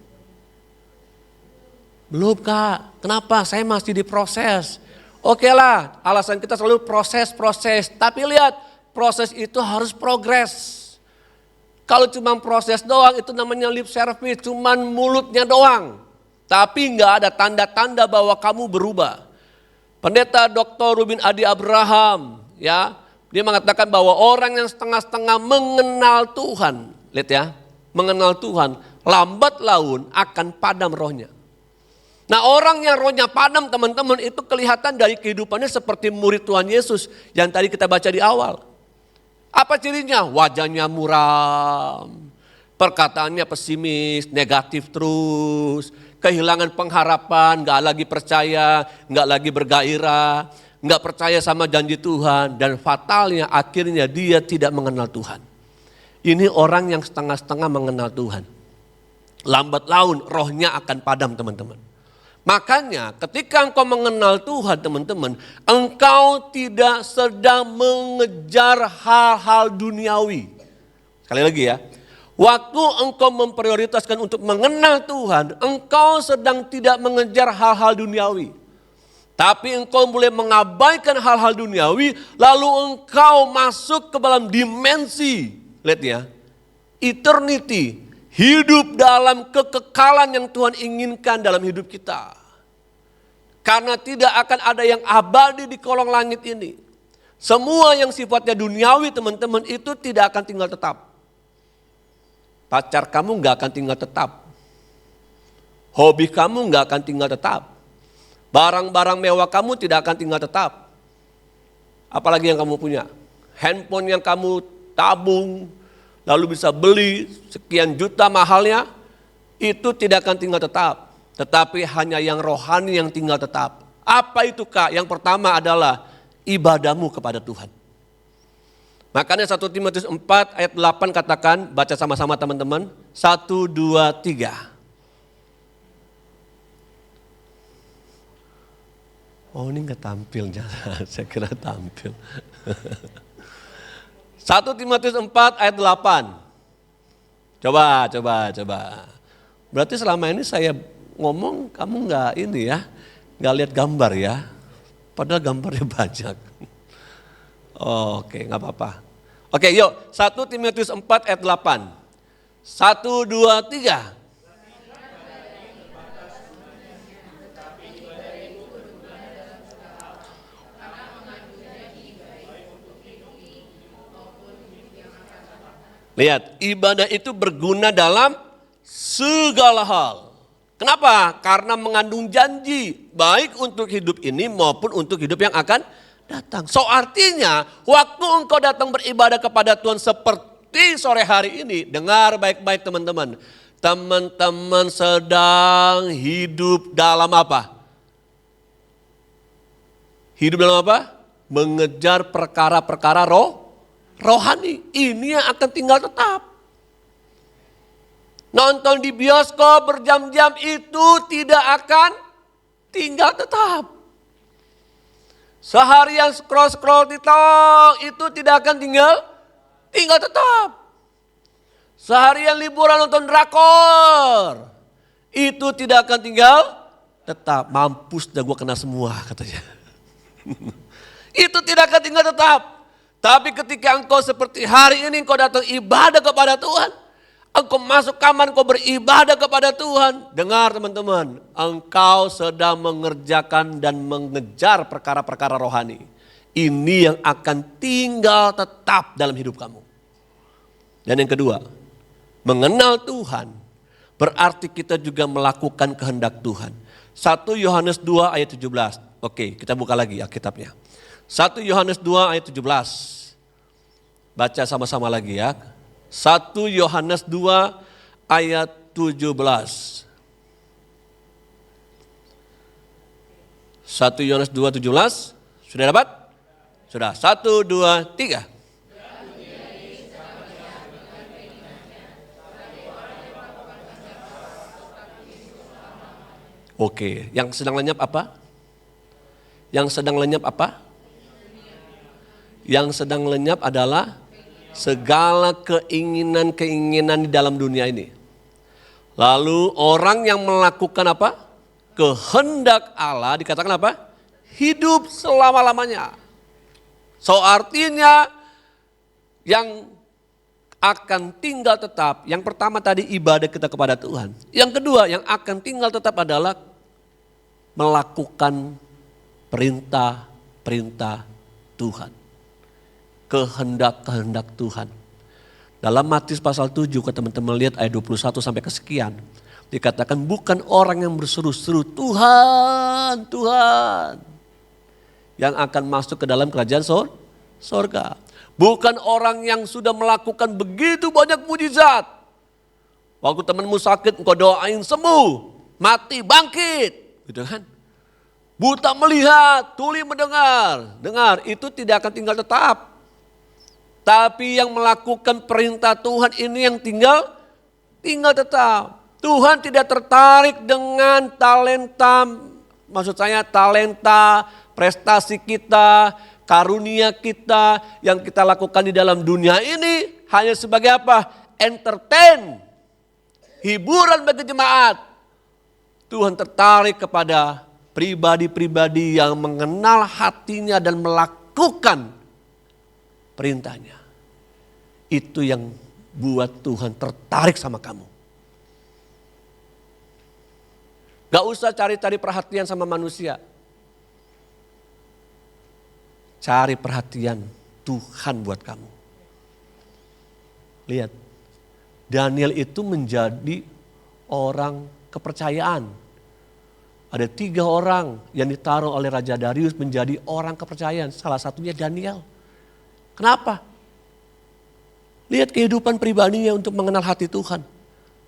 S4: Belum Kak, kenapa? Saya masih diproses. Oke lah, alasan kita selalu proses. Tapi lihat, proses itu harus progres. Kalau cuma proses doang itu namanya lip service, cuma mulutnya doang. Tapi nggak ada tanda-tanda bahwa kamu berubah. Pendeta Dr. Ruben Adi Abraham, ya, dia mengatakan bahwa orang yang setengah-setengah mengenal Tuhan, lihat ya, mengenal Tuhan, lambat laun akan padam rohnya. Nah orang yang rohnya padam teman-teman itu kelihatan dari kehidupannya seperti murid Tuhan Yesus yang tadi kita baca di awal. Apa cirinya? Wajahnya muram, perkataannya pesimis, negatif terus, kehilangan pengharapan, gak lagi percaya, gak lagi bergairah, gak percaya sama janji Tuhan. Dan fatalnya akhirnya dia tidak mengenal Tuhan. Ini orang yang setengah-setengah mengenal Tuhan. Lambat laun rohnya akan padam teman-teman. Makanya ketika engkau mengenal Tuhan teman-teman, engkau tidak sedang mengejar hal-hal duniawi. Sekali lagi ya, waktu engkau memprioritaskan untuk mengenal Tuhan, engkau sedang tidak mengejar hal-hal duniawi. Tapi engkau boleh mengabaikan hal-hal duniawi, lalu engkau masuk ke dalam dimensi, lihat ya, eternity. Hidup dalam kekekalan yang Tuhan inginkan dalam hidup kita. Karena tidak akan ada yang abadi di kolong langit ini. Semua yang sifatnya duniawi teman-teman itu tidak akan tinggal tetap. Pacar kamu gak akan tinggal tetap. Hobi kamu gak akan tinggal tetap. Barang-barang mewah kamu tidak akan tinggal tetap. Apalagi yang kamu punya. Handphone yang kamu tabung, lalu bisa beli sekian juta mahalnya, itu tidak akan tinggal tetap. Tetapi hanya yang rohani yang tinggal tetap. Apa itu Kak? Yang pertama adalah ibadahmu kepada Tuhan. Makanya 1 Timotius 4 ayat 8 katakan, baca sama-sama teman-teman. 1, 2, 3. Oh ini gak tampil, saya kira tampil. 1 Timotius 4 ayat 8. Coba. Berarti selama ini saya ngomong kamu nggak ini ya, nggak lihat gambar ya. Padahal gambarnya banyak. Oke, nggak apa-apa. Oke, yuk 1 Timotius 4 ayat 8. 1, 2, 3. Lihat, ibadah itu berguna dalam segala hal. Kenapa? Karena mengandung janji, baik untuk hidup ini maupun untuk hidup yang akan datang. So artinya, waktu engkau datang beribadah kepada Tuhan seperti sore hari ini, dengar baik-baik teman-teman. Teman-teman sedang hidup dalam apa? Hidup dalam apa? Mengejar perkara-perkara rohani, ini yang akan tinggal tetap. Nonton di bioskop berjam-jam itu tidak akan tinggal tetap. Seharian scroll TikTok itu tidak akan tinggal tetap. Seharian liburan nonton drakor itu tidak akan tinggal tetap. Mampus dah gue kena semua katanya. Itu tidak akan tinggal tetap. Tapi ketika engkau seperti hari ini engkau datang ibadah kepada Tuhan. Engkau masuk kamar engkau beribadah kepada Tuhan. Dengar teman-teman, engkau sedang mengerjakan dan mengejar perkara-perkara rohani. Ini yang akan tinggal tetap dalam hidup kamu. Dan yang kedua, mengenal Tuhan berarti kita juga melakukan kehendak Tuhan. 1 Yohanes 2 ayat 17. Oke, kita buka lagi Alkitabnya. 1 Yohanes 2 ayat 17. Baca sama-sama lagi ya. 1 Yohanes 2 ayat 17. 1 Yohanes 2, 17. Sudah dapat? Sudah. 1, 2, 3. Oke, yang sedang lenyap apa? Yang sedang lenyap apa? Yang sedang lenyap adalah segala keinginan-keinginan di dalam dunia ini. Lalu orang yang melakukan apa? Kehendak Allah dikatakan apa? Hidup selama-lamanya. So artinya yang akan tinggal tetap. Yang pertama tadi ibadah kita kepada Tuhan. Yang kedua yang akan tinggal tetap adalah melakukan perintah-perintah Tuhan. Kehendak-kehendak Tuhan. Dalam Matius pasal 7, kalau teman-teman lihat ayat 21 sampai kesekian. Dikatakan bukan orang yang berseru-seru Tuhan, Tuhan. Yang akan masuk ke dalam kerajaan sorga. Bukan orang yang sudah melakukan begitu banyak mujizat. Waktu temanmu sakit engkau doain sembuh. Mati bangkit. Gitu kan. Buta melihat, tuli mendengar. Dengar, itu tidak akan tinggal tetap. Tapi yang melakukan perintah Tuhan ini yang tinggal tetap. Tuhan tidak tertarik dengan talenta, maksud saya talenta, prestasi kita, karunia kita yang kita lakukan di dalam dunia ini hanya sebagai apa? Entertain, hiburan bagi jemaat. Tuhan tertarik kepada pribadi-pribadi yang mengenal hatinya dan melakukan perintahnya. Itu yang buat Tuhan tertarik sama kamu. Gak usah cari-cari perhatian sama manusia. Cari perhatian Tuhan buat kamu. Lihat, Daniel itu menjadi orang kepercayaan. Ada 3 orang yang ditaruh oleh Raja Darius menjadi orang kepercayaan. Salah satunya Daniel. Kenapa? Lihat kehidupan pribadinya untuk mengenal hati Tuhan.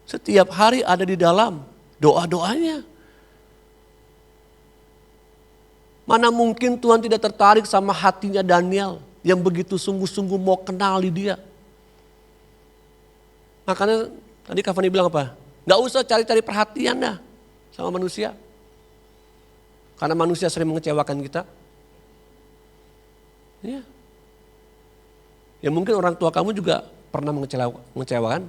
S4: Setiap hari ada di dalam doa-doanya. Mana mungkin Tuhan tidak tertarik sama hatinya Daniel yang begitu sungguh-sungguh mau kenali dia. Makanya tadi Kak Fani bilang apa? Gak usah cari-cari perhatian dah sama manusia. Karena manusia sering mengecewakan kita. Ya. Ya mungkin orang tua kamu juga pernah mengecewakan.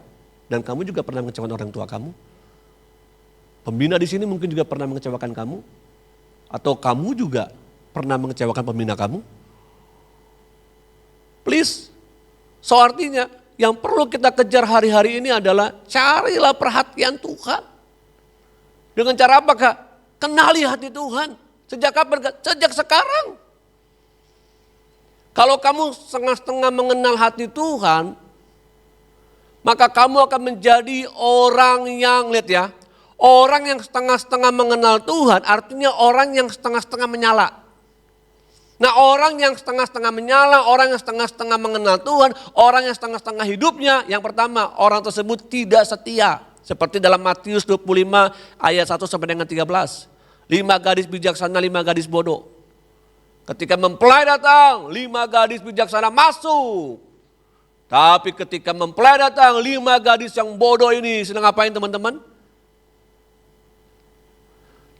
S4: Dan kamu juga pernah mengecewakan orang tua kamu. Pembina di sini mungkin juga pernah mengecewakan kamu. Atau kamu juga pernah mengecewakan pembina kamu. Please. So artinya yang perlu kita kejar hari-hari ini adalah carilah perhatian Tuhan. Dengan cara apa Kak? Kenali hati Tuhan. Sejak kapan? Sejak sekarang. Kalau kamu setengah-setengah mengenal hati Tuhan, maka kamu akan menjadi orang yang, lihat ya, orang yang setengah-setengah mengenal Tuhan artinya orang yang setengah-setengah menyala. Nah orang yang setengah-setengah menyala, orang yang setengah-setengah mengenal Tuhan, orang yang setengah-setengah hidupnya, yang pertama orang tersebut tidak setia. Seperti dalam Matius 25 ayat 1 sampai dengan 13. 5 gadis bijaksana, 5 gadis bodoh. Ketika mempelai datang, 5 gadis bijaksana masuk. Tapi ketika mempelai datang, 5 gadis yang bodoh ini sedang ngapain teman-teman?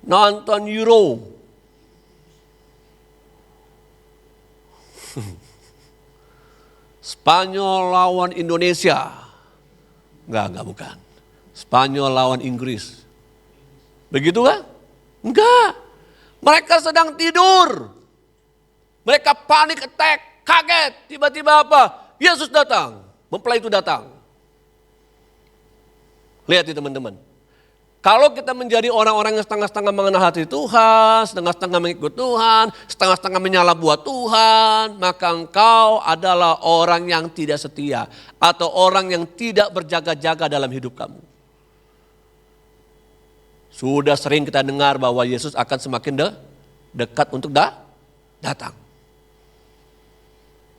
S4: Nonton Euro. Spanyol lawan Indonesia. Enggak bukan. Spanyol lawan Inggris. Begitu kan? Enggak. Mereka sedang tidur. Mereka panik attack, kaget. Tiba-tiba apa? Yesus datang. Mempelai itu datang. Lihat ya teman-teman. Kalau kita menjadi orang-orang yang setengah-setengah mengenal hati Tuhan, setengah-setengah mengikut Tuhan, setengah-setengah menyala buat Tuhan, maka engkau adalah orang yang tidak setia. Atau orang yang tidak berjaga-jaga dalam hidup kamu. Sudah sering kita dengar bahwa Yesus akan semakin dekat untuk datang.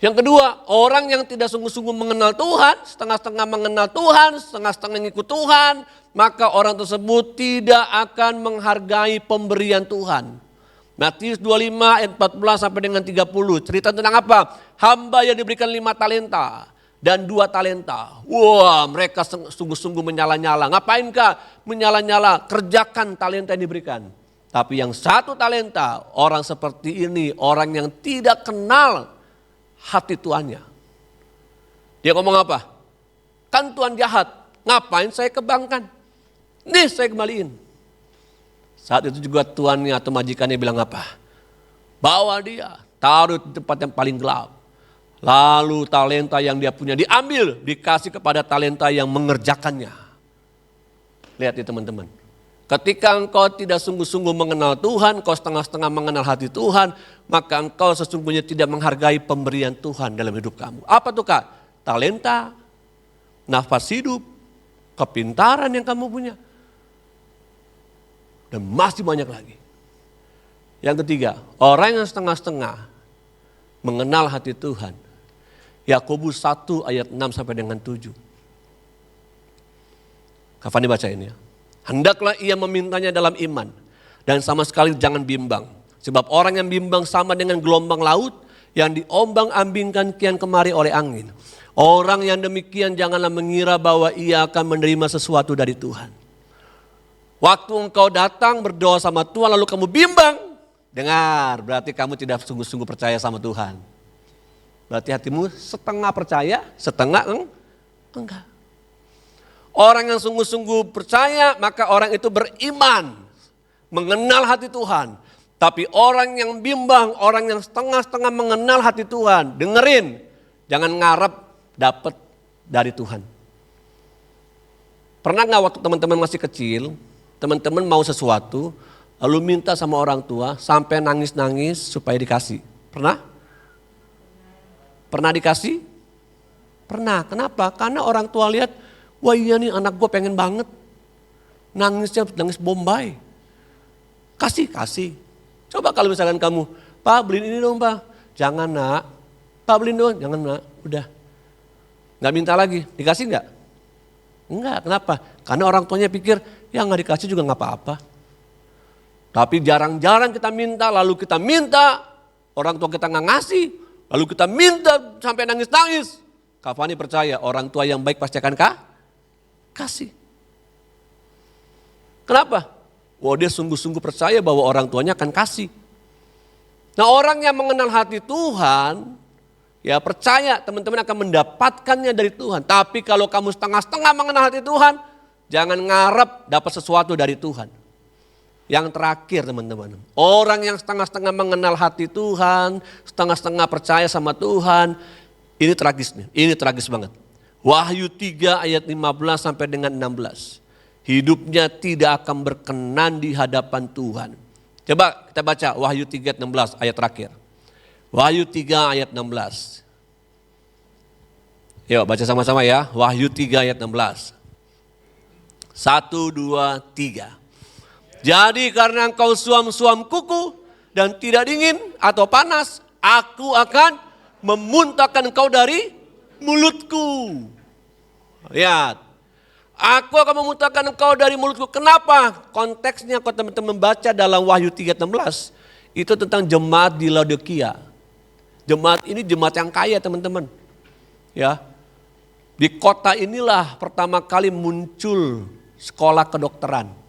S4: Yang kedua, orang yang tidak sungguh-sungguh mengenal Tuhan, setengah-setengah mengenal Tuhan, setengah-setengah mengikut Tuhan, maka orang tersebut tidak akan menghargai pemberian Tuhan. Matius 25 ayat 14 sampai dengan 30, cerita tentang apa? Hamba yang diberikan 5 talenta. Dan 2 talenta. Wah, mereka sungguh-sungguh menyala-nyala. Ngapainkah menyala-nyala? Kerjakan talenta yang diberikan. Tapi yang 1 talenta, orang seperti ini, orang yang tidak kenal hati tuannya. Dia ngomong apa? Kan Tuhan jahat, ngapain saya kebangkan? Nih saya kembaliin. Saat itu juga tuannya atau majikannya bilang apa? Bawa dia, taruh di tempat yang paling gelap. Lalu talenta yang dia punya diambil, dikasih kepada talenta yang mengerjakannya. Lihat ya teman-teman. Ketika engkau tidak sungguh-sungguh mengenal Tuhan, engkau setengah-setengah mengenal hati Tuhan, maka engkau sesungguhnya tidak menghargai pemberian Tuhan dalam hidup kamu. Apa tuh Kak? Talenta, nafas hidup, kepintaran yang kamu punya. Dan masih banyak lagi. Yang ketiga, orang yang setengah-setengah mengenal hati Tuhan. Yakobus 1 ayat 6 sampai dengan 7. Kapan dibaca ini ya? Hendaklah ia memintanya dalam iman dan sama sekali jangan bimbang. Sebab orang yang bimbang sama dengan gelombang laut yang diombang-ambingkan kian kemari oleh angin. Orang yang demikian janganlah mengira bahwa ia akan menerima sesuatu dari Tuhan. Waktu engkau datang berdoa sama Tuhan lalu kamu bimbang, dengar, berarti kamu tidak sungguh-sungguh percaya sama Tuhan. Berarti hatimu setengah percaya, setengah enggak. Orang yang sungguh-sungguh percaya, maka orang itu beriman, mengenal hati Tuhan. Tapi orang yang bimbang, orang yang setengah-setengah mengenal hati Tuhan, dengerin, jangan ngarep dapat dari Tuhan. Pernah nggak waktu teman-teman masih kecil, teman-teman mau sesuatu, lalu minta sama orang tua sampai nangis-nangis supaya dikasih? Pernah? Pernah dikasih? Pernah. Kenapa? Karena orang tua lihat, wah iya nih anak gue pengen banget. Nangisnya nangis bombay. Kasih. Coba kalau misalkan kamu, Pak beliin ini dong Pak. Jangan nak. Pak beliin dong, jangan nak. Udah. Gak minta lagi, dikasih gak? Enggak, kenapa? Karena orang tuanya pikir, ya gak dikasih juga gak apa-apa. Tapi jarang-jarang kita minta, lalu kita minta, orang tua kita gak ngasih. Lalu kita minta sampai nangis-nangis. Kak Fani percaya orang tua yang baik pasti akan kasih. Kenapa? Wah dia sungguh-sungguh percaya bahwa orang tuanya akan kasih. Nah orang yang mengenal hati Tuhan, ya percaya teman-teman akan mendapatkannya dari Tuhan. Tapi kalau kamu setengah-setengah mengenal hati Tuhan, jangan ngarep dapat sesuatu dari Tuhan. Yang terakhir teman-teman, orang yang setengah-setengah mengenal hati Tuhan, setengah-setengah percaya sama Tuhan, ini tragis nih, ini tragis banget. Wahyu 3 ayat 15 sampai dengan 16. Hidupnya tidak akan berkenan di hadapan Tuhan. Coba kita baca Wahyu 3 ayat 16 ayat terakhir. Wahyu 3 ayat 16. Yuk baca sama-sama ya, Wahyu 3 ayat 16. 1, 2, 3. Jadi karena engkau suam-suam kuku dan tidak dingin atau panas, aku akan memuntahkan engkau dari mulutku. Lihat, aku akan memuntahkan engkau dari mulutku. Kenapa? Konteksnya kalau teman-teman baca dalam Wahyu 3:16 itu tentang jemaat di Laodikia. Jemaat ini jemaat yang kaya teman-teman. Ya, di kota inilah pertama kali muncul sekolah kedokteran.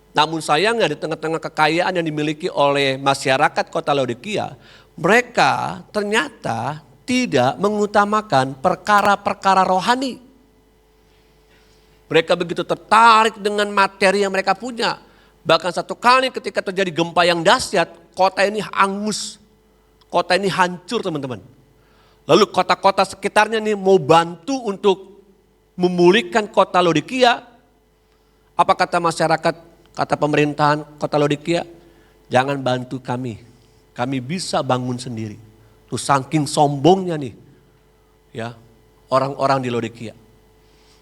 S4: Namun sayangnya di tengah-tengah kekayaan yang dimiliki oleh masyarakat kota Laodikia, mereka ternyata tidak mengutamakan perkara-perkara rohani. Mereka begitu tertarik dengan materi yang mereka punya. Bahkan satu kali ketika terjadi gempa yang dahsyat, kota ini hangus. Kota ini hancur teman-teman. Lalu kota-kota sekitarnya nih mau bantu untuk memulihkan kota Laodikia. Apa kata masyarakat? Kata pemerintahan kota Laodikia, jangan bantu kami bisa bangun sendiri. Tuh saking sombongnya nih, ya orang-orang di Laodikia.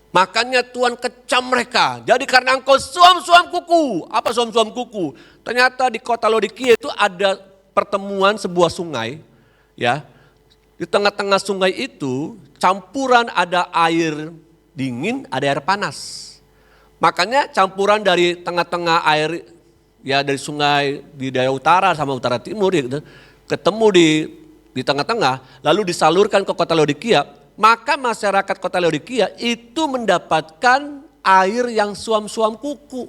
S4: Makanya Tuhan kecam mereka. Jadi karena engkau suam-suam kuku, apa suam-suam kuku? Ternyata di kota Laodikia itu ada pertemuan sebuah sungai, ya. Di tengah-tengah sungai itu campuran ada air dingin, ada air panas. Makanya campuran dari tengah-tengah air ya dari sungai di daerah utara sama utara timur gitu, ketemu di tengah-tengah lalu disalurkan ke kota Laodikia, maka masyarakat kota Laodikia itu mendapatkan air yang suam-suam kuku.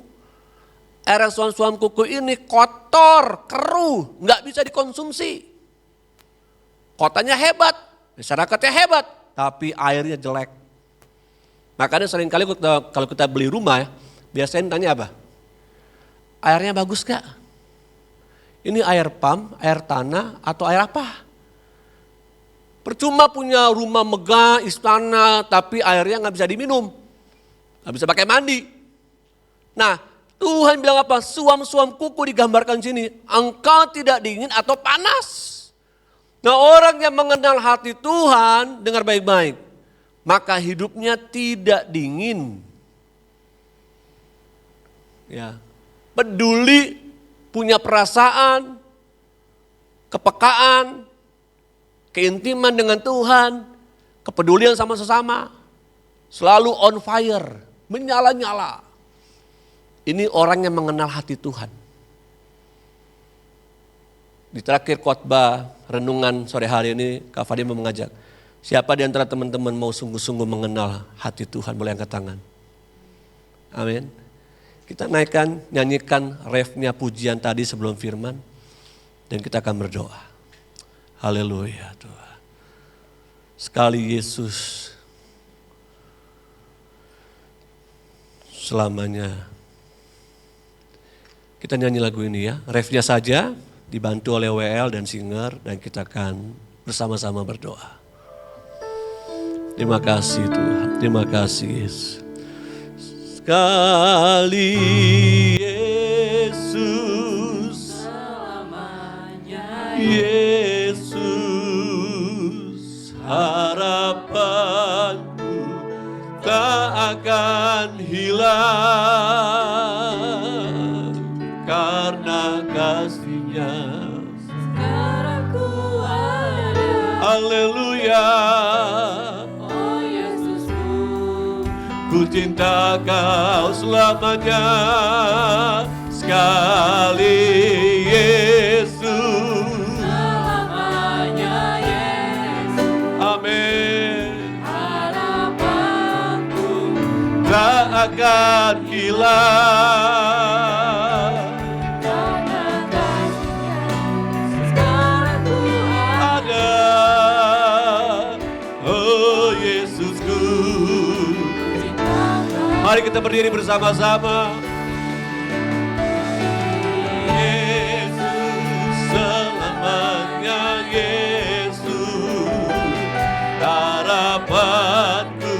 S4: Air yang suam-suam kuku ini kotor, keruh, nggak bisa dikonsumsi. Kotanya hebat, masyarakatnya hebat, tapi airnya jelek. Makanya seringkali kalau kita beli rumah, biasanya tanya apa? Airnya bagus gak? Ini air pump, air tanah, atau air apa? Percuma punya rumah megah, istana, tapi airnya gak bisa diminum. Gak bisa pakai mandi. Nah Tuhan bilang apa? Suam-suam kuku digambarkan sini. Engkau tidak dingin atau panas. Nah orang yang mengenal hati Tuhan, dengar baik-baik. Maka hidupnya tidak dingin. Ya, peduli, punya perasaan, kepekaan, keintiman dengan Tuhan, kepedulian sama sesama, selalu on fire, menyala-nyala. Ini orang yang mengenal hati Tuhan. Di terakhir khotbah renungan sore hari ini, Kak Fadi mau mengajak. Siapa di antara teman-teman mau sungguh-sungguh mengenal hati Tuhan, boleh angkat tangan. Amin. Kita naikkan, nyanyikan refnya pujian tadi sebelum firman. Dan kita akan berdoa. Haleluya Tuhan. Sekali Yesus selamanya. Kita nyanyi lagu ini ya. Refnya saja dibantu oleh WL dan singer. Dan kita akan bersama-sama berdoa. Terima kasih Tuhan. Terima kasih Yesus. Sekali Yesus selamanya Yesus harapanku tak akan hilang karena kasih-Nya
S3: Sekarang ku ada.
S4: Haleluya.
S3: Oh Yesusku,
S4: Ku cinta Kau selamanya. Sekali Yesus
S3: selamanya Yesus.
S4: Amin.
S3: Harapanku
S4: Tak akan hilang
S3: karena kasih-Nya. Sekarang ku ada.
S4: ada. Oh Yesusku. Mari kita berdiri bersama-sama. Yesus selamanya Yesus harapanku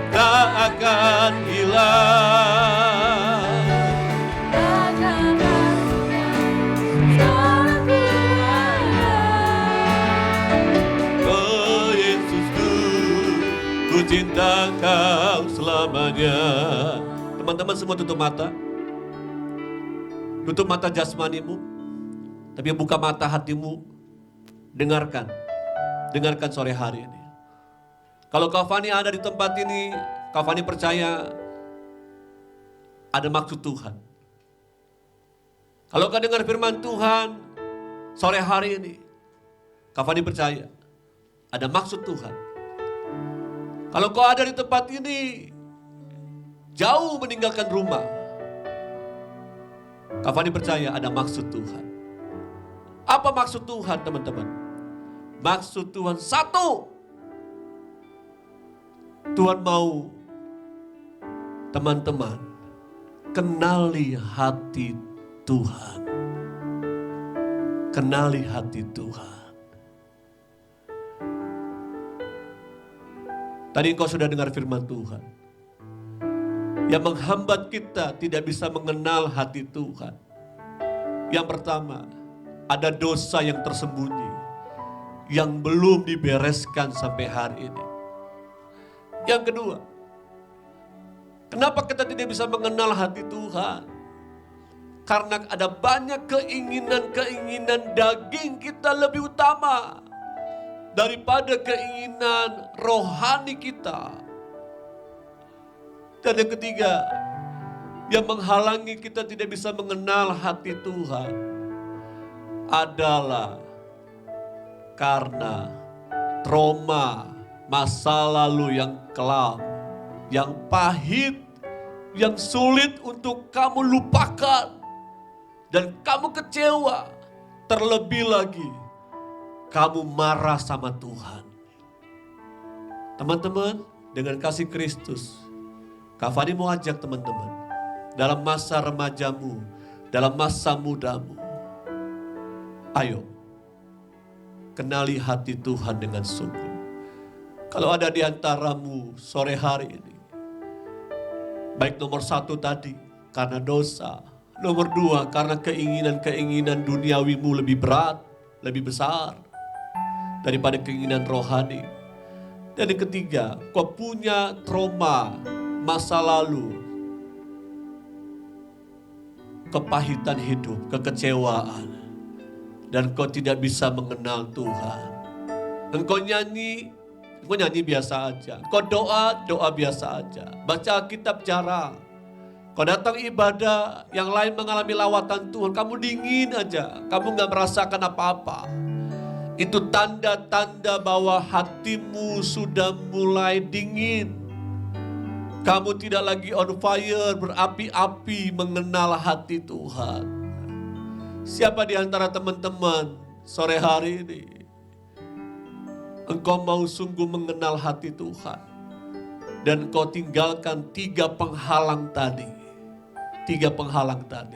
S4: tak akan hilang.
S3: Karena kasih-Nya. Sekarang ku ada.
S4: Oh Yesusku, ku cinta Kau selamanya. Teman-teman semua tutup mata. Tutup mata jasmanimu, tapi buka mata hatimu. Dengarkan, dengarkan sore hari ini. Kalau Kak Fani ada di tempat ini, Kak Fani percaya ada maksud Tuhan. Kalau kau dengar firman Tuhan sore hari ini, Kak Fani percaya ada maksud Tuhan. Kalau kau ada di tempat ini, jauh meninggalkan rumah, Kak Fani percaya ada maksud Tuhan. Apa maksud Tuhan teman-teman? Maksud Tuhan satu. Tuhan mau teman-teman kenali hati Tuhan. Kenali hati Tuhan. Tadi engkau sudah dengar firman Tuhan. Yang menghambat kita tidak bisa mengenal hati Tuhan. Yang pertama, ada dosa yang tersembunyi. Yang belum dibereskan sampai hari ini. Yang kedua, kenapa kita tidak bisa mengenal hati Tuhan? Karena ada banyak keinginan-keinginan daging kita lebih utama daripada keinginan rohani kita. Dan yang ketiga, yang menghalangi kita tidak bisa mengenal hati Tuhan adalah karena trauma masa lalu yang kelam, yang pahit, yang sulit untuk kamu lupakan. Dan kamu kecewa, terlebih lagi kamu marah sama Tuhan. Teman-teman, dengan kasih Kristus, Kak Fadi mau ajak teman-teman, dalam masa remajamu, dalam masa mudamu, ayo, kenali hati Tuhan dengan sungguh. Kalau ada di antaramu sore hari ini, baik nomor 1 tadi, karena dosa. Nomor 2, karena keinginan-keinginan duniawimu lebih berat, lebih besar daripada keinginan rohani. Dan yang ketiga, kau punya trauma masa lalu, kepahitan hidup, kekecewaan, dan kau tidak bisa mengenal Tuhan. Engkau nyanyi biasa aja. Engkau doa biasa aja. Baca Alkitab jarang. Kau datang ibadah, yang lain mengalami lawatan Tuhan, kamu dingin aja, kamu gak merasakan apa-apa. Itu tanda-tanda bahwa hatimu sudah mulai dingin. Kamu tidak lagi on fire, berapi-api mengenal hati Tuhan. Siapa di antara teman-teman sore hari ini, engkau mau sungguh mengenal hati Tuhan, dan engkau tinggalkan 3 penghalang tadi. 3 penghalang tadi.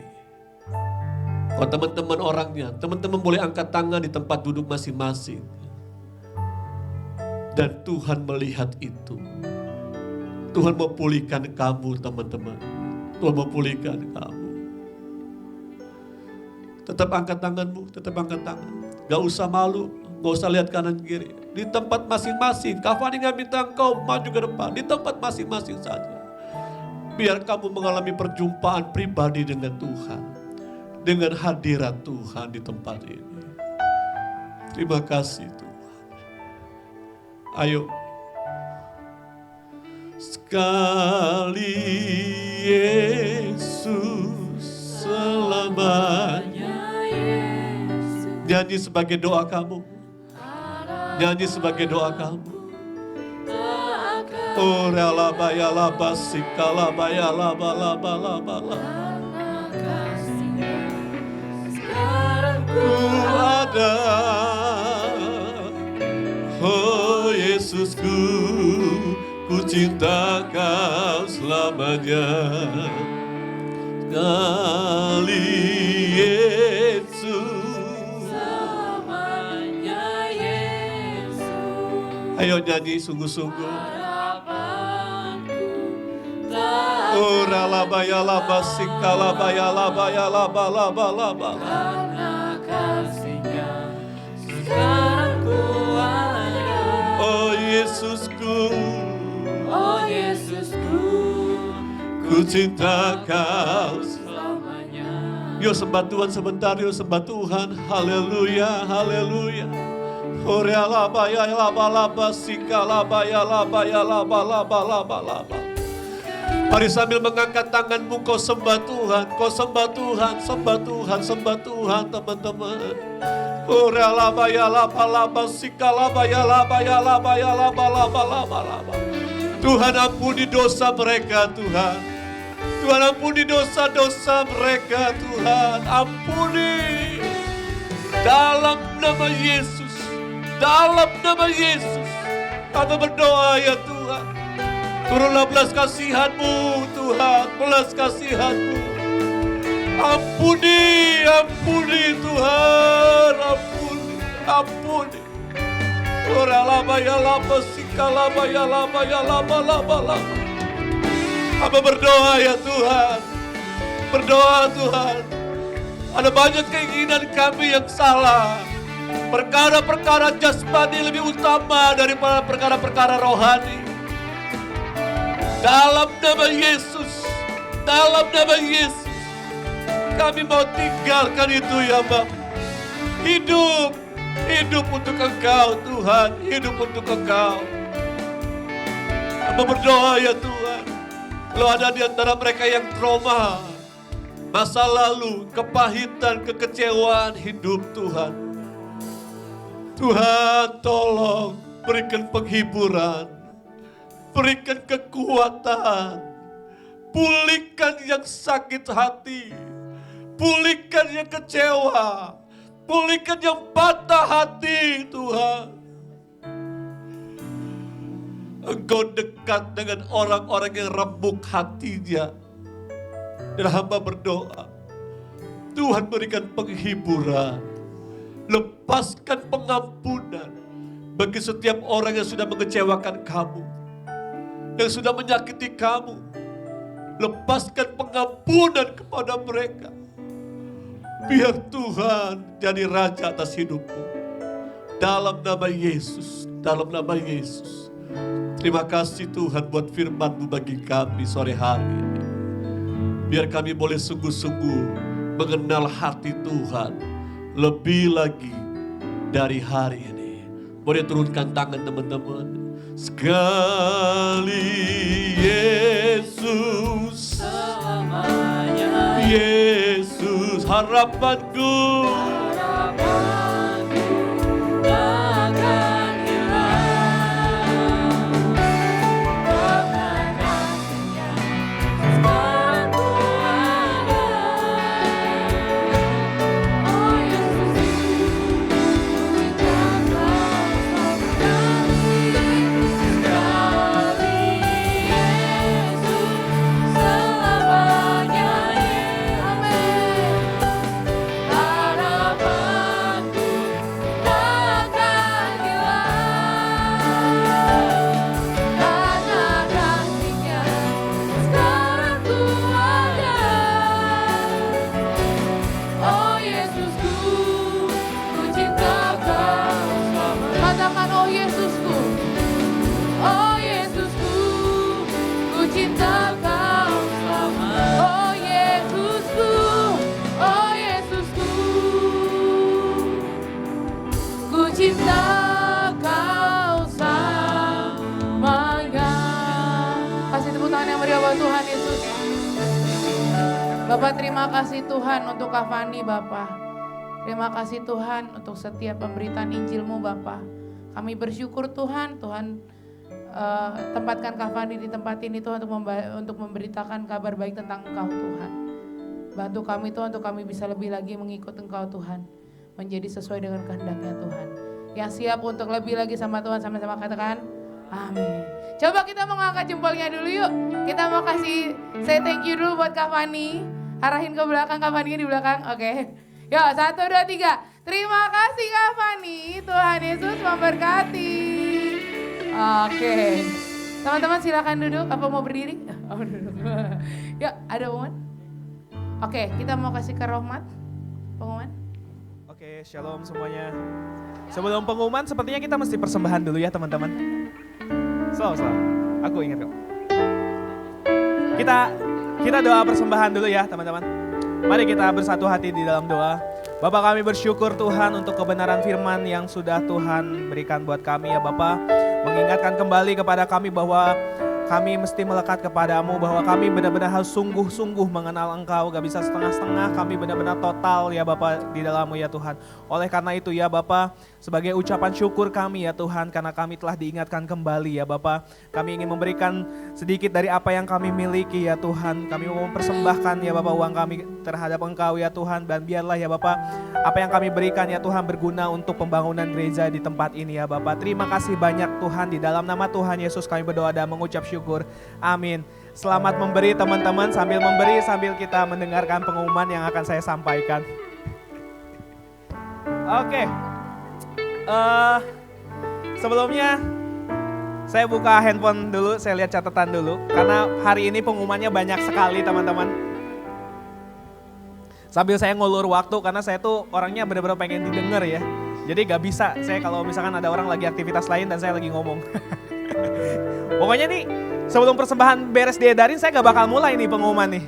S4: Kalau teman-teman orangnya, teman-teman boleh angkat tangan di tempat duduk masing-masing. Dan Tuhan melihat itu. Tuhan mau pulihkan kamu, teman-teman. Tuhan mau pulihkan kamu. Tetap angkat tanganmu, tetap angkat tangan. Gak usah malu, gak usah lihat kanan kiri. Di tempat masing-masing, Kak Fani gak minta engkau maju ke depan. Di tempat masing-masing saja. Biar kamu mengalami perjumpaan pribadi dengan Tuhan. Dengan hadirat Tuhan di tempat ini. Terima kasih Tuhan. Ayo. Sekali Yesus selamanya. Nyanyi sebagai doa kamu. Nyanyi sebagai doa kamu. Oh ralaba ya laba sikalaba ya laba laba laba laba. Ku ada, oh Yesusku, ku cinta Kau selamanya. Sekali Yesus
S3: Selamanya Yesus.
S4: Ayo nyanyi sungguh-sungguh.
S3: Harapanku tak
S4: Oh ralaba ya laba sikalaba ya laba ya laba laba laba.
S3: karena kasih-Nya sekarang ku ada.
S4: Oh Yesusku,
S3: Oh Yesusku,
S4: ku cinta Kau.
S3: selamanya.
S4: Yuk sembah Tuhan sebentar, yuk sembah Tuhan. Haleluya, haleluya. Ore alaba ya laba laba sika laba ya laba ya laba laba laba laba. Mari sambil mengangkat tanganmu kau sembah Tuhan, kau sembah Tuhan, sembah Tuhan, sembah Tuhan teman-teman. Ore alaba ya laba laba sika laba ya laba ya laba ya laba laba laba laba. Tuhan ampuni dosa mereka Tuhan. Tuhan ampuni dosa-dosa mereka Tuhan. Ampuni. Dalam nama Yesus. Dalam nama Yesus. Kami berdoa ya Tuhan. Turunlah belas kasihan-Mu Tuhan. Belas kasihan-Mu. Ampuni. Ampuni Tuhan. Ampuni. Ampuni. Ora lama ya lama sika lama ya lama ya lama lama lama. Apa berdoa ya Tuhan. Berdoa Tuhan. Ada banyak keinginan kami yang salah. Perkara-perkara jasmani lebih utama daripada perkara-perkara rohani. Dalam nama Yesus. Dalam nama Yesus. Kami mau tinggalkan itu ya Bapa. Hidup. Hidup untuk Engkau Tuhan. Hidup untuk Engkau. Hamba berdoa ya Tuhan. Kalau ada di antara mereka yang trauma, masa lalu, kepahitan, kekecewaan hidup Tuhan. Tuhan tolong berikan penghiburan. Berikan kekuatan. Pulihkan yang sakit hati. Pulihkan yang kecewa. Pulihkan yang patah hati Tuhan. Engkau dekat dengan orang-orang yang remuk hatinya. Dan hamba berdoa. Tuhan berikan penghiburan. Lepaskan pengampunan. Bagi setiap orang yang sudah mengecewakan kamu. Yang sudah menyakiti kamu. Lepaskan pengampunan kepada mereka. Biar Tuhan jadi raja atas hidupmu. Dalam nama Yesus. Dalam nama Yesus. Terima kasih Tuhan buat firman-Mu bagi kami sore hari ini. Biar kami boleh sungguh-sungguh mengenal hati Tuhan. Lebih lagi dari hari ini. Boleh turunkan tangan teman-teman. Sekali Yesus Yesus harapanku.
S3: Takkan hilang karena kasih-Nya sekarang ku ada. Oh Yesus,
S1: Katakan, oh Yesusku, oh Yesusku, ku cinta Kau selamanya. Oh Yesusku, oh Yesusku, ku cinta Kau selamanya. Kasih tepuk tangan yang meriah buat Tuhan Yesus. Bapak, terima kasih Tuhan untuk Kak Fani, Bapak. Terima kasih Tuhan untuk setiap pemberitaan Injil-Mu, Bapak. Kami bersyukur Tuhan, tempatkan Kak Fani di tempat ini Tuhan untuk memberitakan kabar baik tentang Engkau Tuhan. Bantu kami Tuhan untuk kami bisa lebih lagi mengikut Engkau Tuhan. Menjadi sesuai dengan kehendak-Nya Tuhan. Yang siap untuk lebih lagi sama Tuhan, sama-sama katakan amin. Coba kita mau ngangkat jempolnya dulu yuk. Kita mau kasih say thank you dulu buat Kak Fani. Arahin ke belakang, Kak Fani di belakang, oke. Yuk, 1, 2, 3. Terima kasih Kak Fani. Tuhan Yesus memberkati. Oke. Teman-teman silakan duduk. Apa mau berdiri? Oh, duduk. Yuk, ada pengumuman? Oke, kita mau kasih ke Rohmat. Pengumuman?
S5: Oke, shalom semuanya. Sebelum pengumuman, sepertinya kita mesti persembahan dulu ya teman-teman. Slow. Aku ingat kok. Kita doa persembahan dulu ya teman-teman. Mari kita bersatu hati di dalam doa. Bapak, kami bersyukur Tuhan untuk kebenaran firman yang sudah Tuhan berikan buat kami ya Bapak. Mengingatkan kembali kepada kami bahwa kami mesti melekat kepadamu, bahwa kami benar-benar harus sungguh-sungguh mengenal Engkau, gak bisa setengah-setengah, kami benar-benar total ya Bapak di dalam-Mu ya Tuhan. Oleh karena itu ya Bapak, sebagai ucapan syukur kami ya Tuhan, karena kami telah diingatkan kembali ya Bapak, kami ingin memberikan sedikit dari apa yang kami miliki ya Tuhan. Kami mau mempersembahkan ya Bapak uang kami terhadap Engkau ya Tuhan, dan biarlah ya Bapak, apa yang kami berikan ya Tuhan berguna untuk pembangunan gereja di tempat ini ya Bapak. Terima kasih banyak Tuhan, di dalam nama Tuhan Yesus kami berdoa dan mengucap syukur. Amin. Selamat memberi teman-teman, sambil memberi sambil kita mendengarkan pengumuman yang akan saya sampaikan. Oke. Sebelumnya saya buka handphone dulu, saya lihat catatan dulu karena hari ini pengumumannya banyak sekali teman-teman. Sambil saya ngulur waktu karena saya tuh orangnya benar-benar pengen didengar ya. Jadi gak bisa saya kalau misalkan ada orang lagi aktivitas lain dan saya lagi ngomong. Pokoknya nih sebelum persembahan beres diedarin saya gak bakal mulai nih pengumuman nih.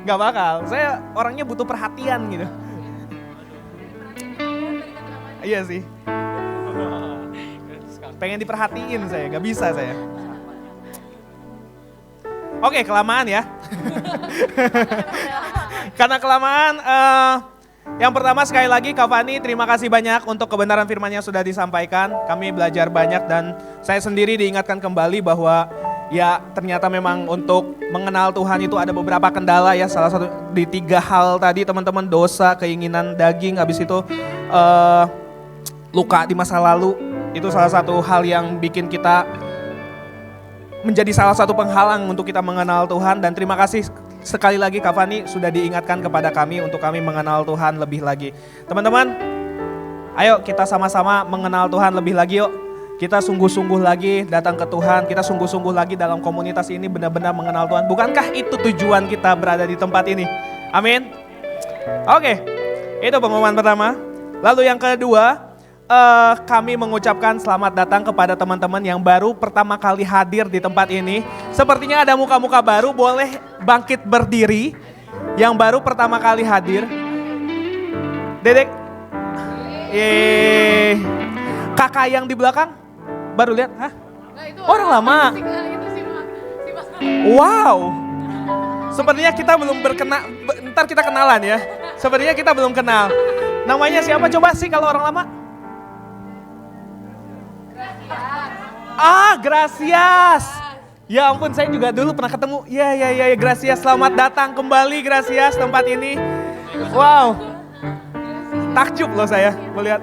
S5: Gak bakal, saya orangnya butuh perhatian gitu. Iya sih. Pengen diperhatiin saya, gak bisa saya. Oke, kelamaan ya. Karena kelamaan, yang pertama sekali lagi Kak Fani terima kasih banyak untuk kebenaran firman yang sudah disampaikan. Kami belajar banyak dan saya sendiri diingatkan kembali bahwa ya ternyata memang untuk mengenal Tuhan itu ada beberapa kendala ya. Salah satu di 3 hal tadi teman-teman, dosa, keinginan daging, habis itu luka di masa lalu. Itu salah satu hal yang bikin kita menjadi salah satu penghalang untuk kita mengenal Tuhan. Dan terima kasih sekali lagi Kak Fani sudah diingatkan kepada kami untuk kami mengenal Tuhan lebih lagi. Teman-teman, ayo kita sama-sama mengenal Tuhan lebih lagi yuk. Kita sungguh-sungguh lagi datang ke Tuhan, kita sungguh-sungguh lagi dalam komunitas ini benar-benar mengenal Tuhan. Bukankah itu tujuan kita berada di tempat ini? Amin. Oke, itu pengumuman pertama. Lalu yang kedua, kami mengucapkan selamat datang kepada teman-teman yang baru pertama kali hadir di tempat ini. Sepertinya ada muka-muka baru, boleh bangkit berdiri. Yang baru pertama kali hadir. Dedek. Kakak yang di belakang baru lihat, hah?
S1: Nah, itu
S5: Orang lama.
S1: Itu sih, Mas.
S5: Wow. Sepertinya kita belum ntar kita kenalan ya. Sepertinya kita belum kenal. Namanya siapa coba sih kalau orang lama? Gracias. Ya ampun, saya juga dulu pernah ketemu. Ya, Gracias. Selamat datang kembali Gracias tempat ini. Wow. Takjub loh saya melihat.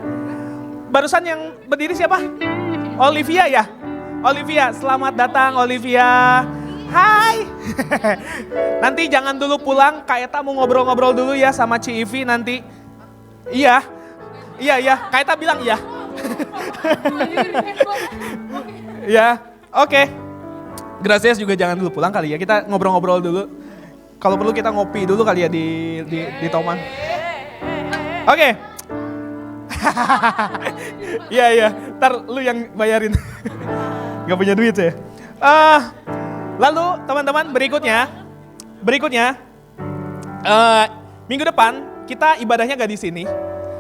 S5: Barusan yang berdiri siapa? Olivia ya? Olivia, selamat datang Olivia. Hai. Nanti jangan dulu pulang, Kak Eta mau ngobrol-ngobrol dulu ya sama Ci Ivi nanti. Iya, Kak Eta bilang iya. Ya, oke. Gracias juga jangan dulu pulang kali ya, kita ngobrol-ngobrol dulu. Kalau perlu kita ngopi dulu kali ya di Toman. Oke. Iya, ntar lu yang bayarin. Gak punya duit ya. Lalu teman-teman berikutnya, minggu depan kita ibadahnya gak di sini.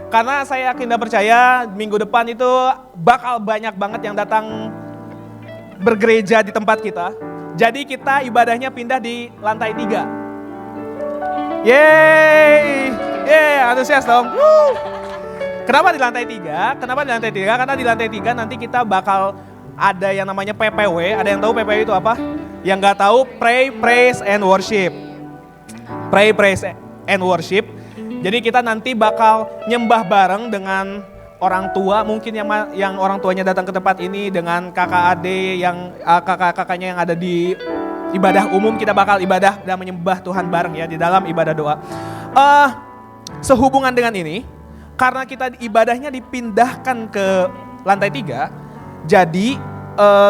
S5: Karena saya yakin dan percaya minggu depan itu bakal banyak banget yang datang bergereja di tempat kita. Jadi kita ibadahnya pindah di lantai 3. Yeay, antusias dong. Woo. Kenapa di lantai 3? Karena di lantai 3 nanti kita bakal ada yang namanya PPW. Ada yang tahu PPW itu apa? Yang nggak tahu, Pray, Praise, and Worship. Pray, Praise, and Worship. Jadi kita nanti bakal nyembah bareng dengan orang tua, mungkin yang orang tuanya datang ke tempat ini, dengan kakak adik yang kakak-kakaknya yang ada di ibadah umum, kita bakal ibadah dan menyembah Tuhan bareng ya di dalam ibadah doa. Sehubungan dengan ini, karena kita ibadahnya dipindahkan ke lantai 3, jadi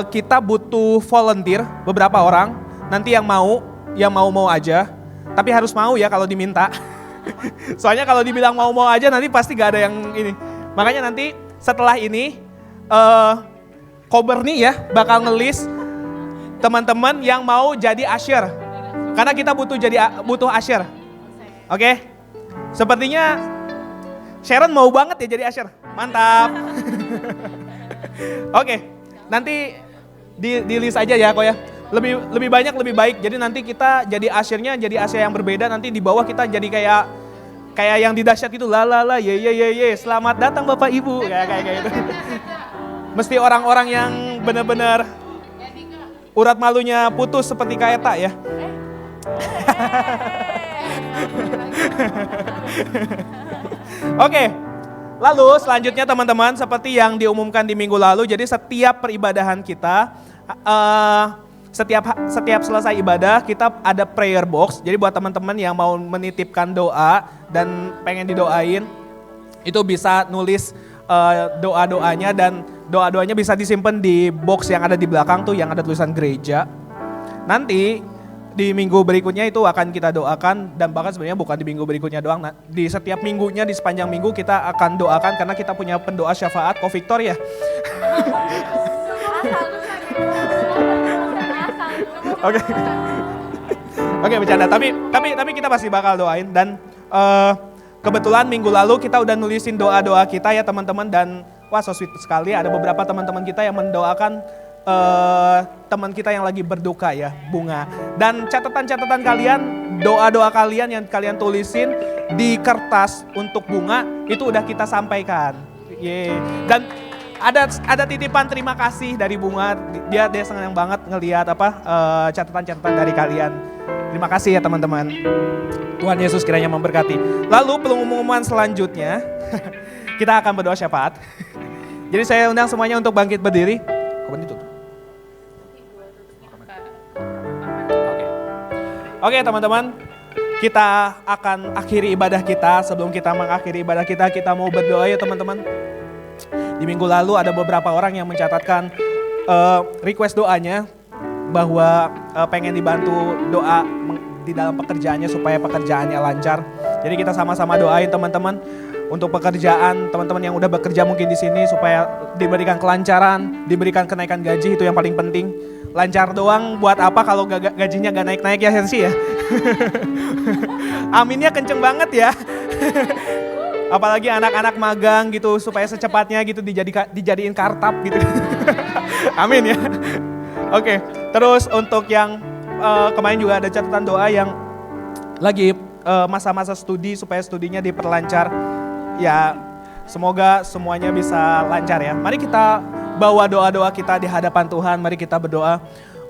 S5: kita butuh volunteer beberapa orang, nanti yang mau aja, tapi harus mau ya kalau diminta. Soalnya kalau dibilang mau aja nanti pasti gak ada yang ini. Makanya nanti setelah ini Kober nih ya bakal ngelis teman-teman yang mau jadi usher. Karena kita butuh usher. Oke? Sepertinya Sharon mau banget ya jadi usher. Mantap. Oke, nanti di list aja ya kok ya. Lebih banyak lebih baik. Jadi nanti kita jadi ushernya jadi usher yang berbeda. Nanti di bawah kita jadi kayak yang di dahsyat itu ye selamat datang Bapak Ibu kayak gitu. Mesti orang-orang yang benar-benar urat malunya putus seperti Kak Eta ya. Oke. Lalu selanjutnya teman-teman seperti yang diumumkan di minggu lalu, jadi setiap peribadahan kita setiap selesai ibadah kita ada prayer box. Jadi buat teman-teman yang mau menitipkan doa dan pengen didoain, itu bisa nulis doa-doanya dan doa-doanya bisa disimpan di box yang ada di belakang tuh yang ada tulisan gereja. Nanti di minggu berikutnya itu akan kita doakan, dan bahkan sebenarnya bukan di minggu berikutnya doang. Nah, di setiap minggunya di sepanjang minggu kita akan doakan karena kita punya pendoa syafaat Ko Victor ya. Oke, bercanda. Tapi kita pasti bakal doain, dan kebetulan minggu lalu kita udah nulisin doa-doa kita ya teman-teman, dan wah so sweet sekali ada beberapa teman-teman kita yang mendoakan teman kita yang lagi berduka ya, Bunga. Dan catatan-catatan kalian, doa-doa kalian yang kalian tulisin di kertas untuk Bunga itu udah kita sampaikan. Dan ada titipan terima kasih dari Bunga. Dia senang banget ngelihat catatan-catatan dari kalian. Terima kasih ya teman-teman. Tuhan Yesus kiranya memberkati. Lalu pengumuman selanjutnya kita akan berdoa syafaat. Jadi saya undang semuanya untuk bangkit berdiri. Oke teman-teman, kita akan akhiri ibadah kita. Sebelum kita mengakhiri ibadah kita mau berdoa ya teman-teman. Di minggu lalu ada beberapa orang yang mencatatkan request doanya bahwa pengen dibantu doa di dalam pekerjaannya supaya pekerjaannya lancar. Jadi kita sama-sama doain teman-teman untuk pekerjaan teman-teman yang udah bekerja mungkin di sini supaya diberikan kelancaran, diberikan kenaikan gaji, itu yang paling penting. Lancar doang buat apa kalau gajinya gak naik-naik ya Hensi ya. Aminnya kenceng banget ya. Apalagi anak-anak magang gitu supaya secepatnya gitu dijadiin kartap gitu. Amin ya. Oke, terus untuk yang kemarin juga ada catatan doa yang lagi masa-masa studi supaya studinya diperlancar. Ya, semoga semuanya bisa lancar ya. Mari kita bawa doa-doa kita di hadapan Tuhan. Mari kita berdoa.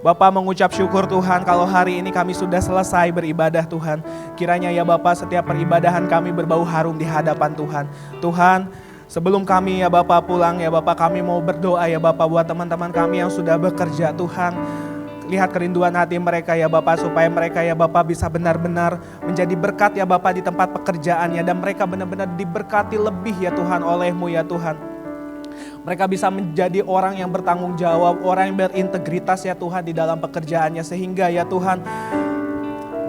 S5: Bapak mengucap syukur Tuhan kalau hari ini kami sudah selesai beribadah Tuhan. Kiranya ya Bapak setiap peribadahan kami berbau harum di hadapan Tuhan. Tuhan, sebelum kami ya Bapak pulang ya Bapak, kami mau berdoa ya Bapak buat teman-teman kami yang sudah bekerja Tuhan. Lihat kerinduan hati mereka ya Bapak, supaya mereka ya Bapak bisa benar-benar menjadi berkat ya Bapak di tempat pekerjaannya. Dan mereka benar-benar diberkati lebih ya Tuhan oleh-Mu ya Tuhan. Mereka bisa menjadi orang yang bertanggung jawab, orang yang berintegritas ya Tuhan di dalam pekerjaannya. Sehingga ya Tuhan,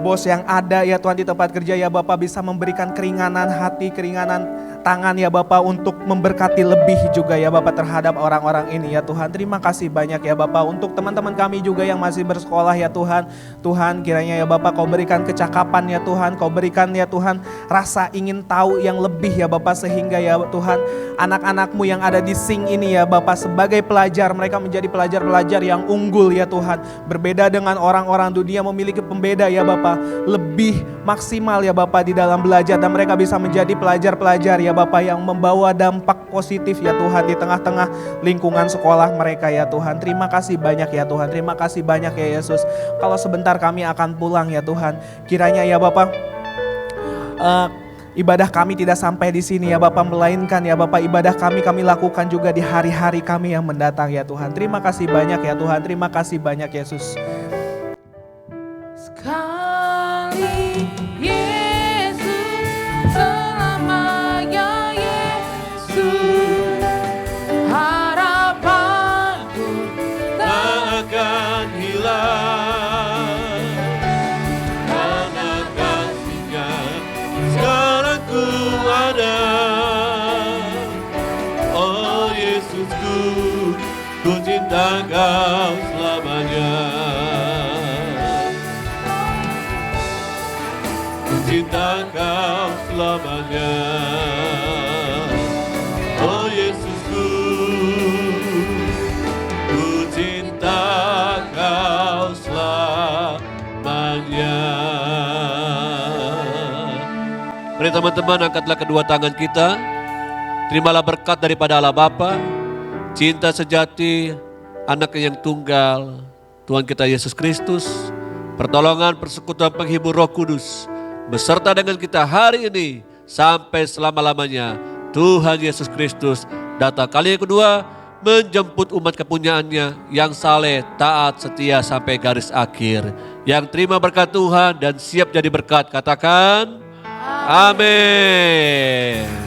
S5: bos yang ada ya Tuhan di tempat kerja ya Bapak bisa memberikan keringanan hati, keringanan tangan ya Bapak untuk memberkati lebih juga ya Bapak terhadap orang-orang ini ya Tuhan. Terima kasih banyak ya Bapak untuk teman-teman kami juga yang masih bersekolah ya Tuhan. Tuhan kiranya ya Bapak Kau berikan kecakapan ya Tuhan, Kau berikan ya Tuhan rasa ingin tahu yang lebih ya Bapak, sehingga ya Tuhan anak-anak-Mu yang ada di Sing ini ya Bapak sebagai pelajar, mereka menjadi pelajar-pelajar yang unggul ya Tuhan. Berbeda dengan orang-orang dunia, memiliki pembeda ya Bapak, lebih maksimal ya Bapak di dalam belajar, dan mereka bisa menjadi pelajar-pelajar ya Bapak yang membawa dampak positif ya Tuhan di tengah-tengah lingkungan sekolah mereka ya Tuhan. Terima kasih banyak ya Tuhan, terima kasih banyak ya Yesus. Kalau sebentar kami akan pulang ya Tuhan, kiranya ya Bapak ibadah kami tidak sampai di sini ya Bapak, melainkan ya Bapak ibadah kami lakukan juga di hari-hari kami yang mendatang ya Tuhan. Terima kasih banyak ya Tuhan, terima kasih banyak Yesus.
S1: Sekali Yesus, selamanya Yesus, harapanku
S4: Tak akan hilang karena kasih-Nya sekarang ku ada. Oh Yesusku, ku cinta Kau selamanya. Ku cinta Kau selamanya. Oh Yesusku, ku cinta Kau selamanya. Mari teman-teman, angkatlah kedua tangan kita. Terimalah berkat daripada Allah Bapa, cinta sejati, Anaknya yang tunggal, Tuhan kita Yesus Kristus, pertolongan, persekutuan penghibur Roh Kudus, beserta dengan kita hari ini sampai selama-lamanya. Tuhan Yesus Kristus datang kali yang kedua, menjemput umat kepunyaannya yang saleh, taat, setia sampai garis akhir. Yang terima berkat Tuhan dan siap jadi berkat, katakan amin.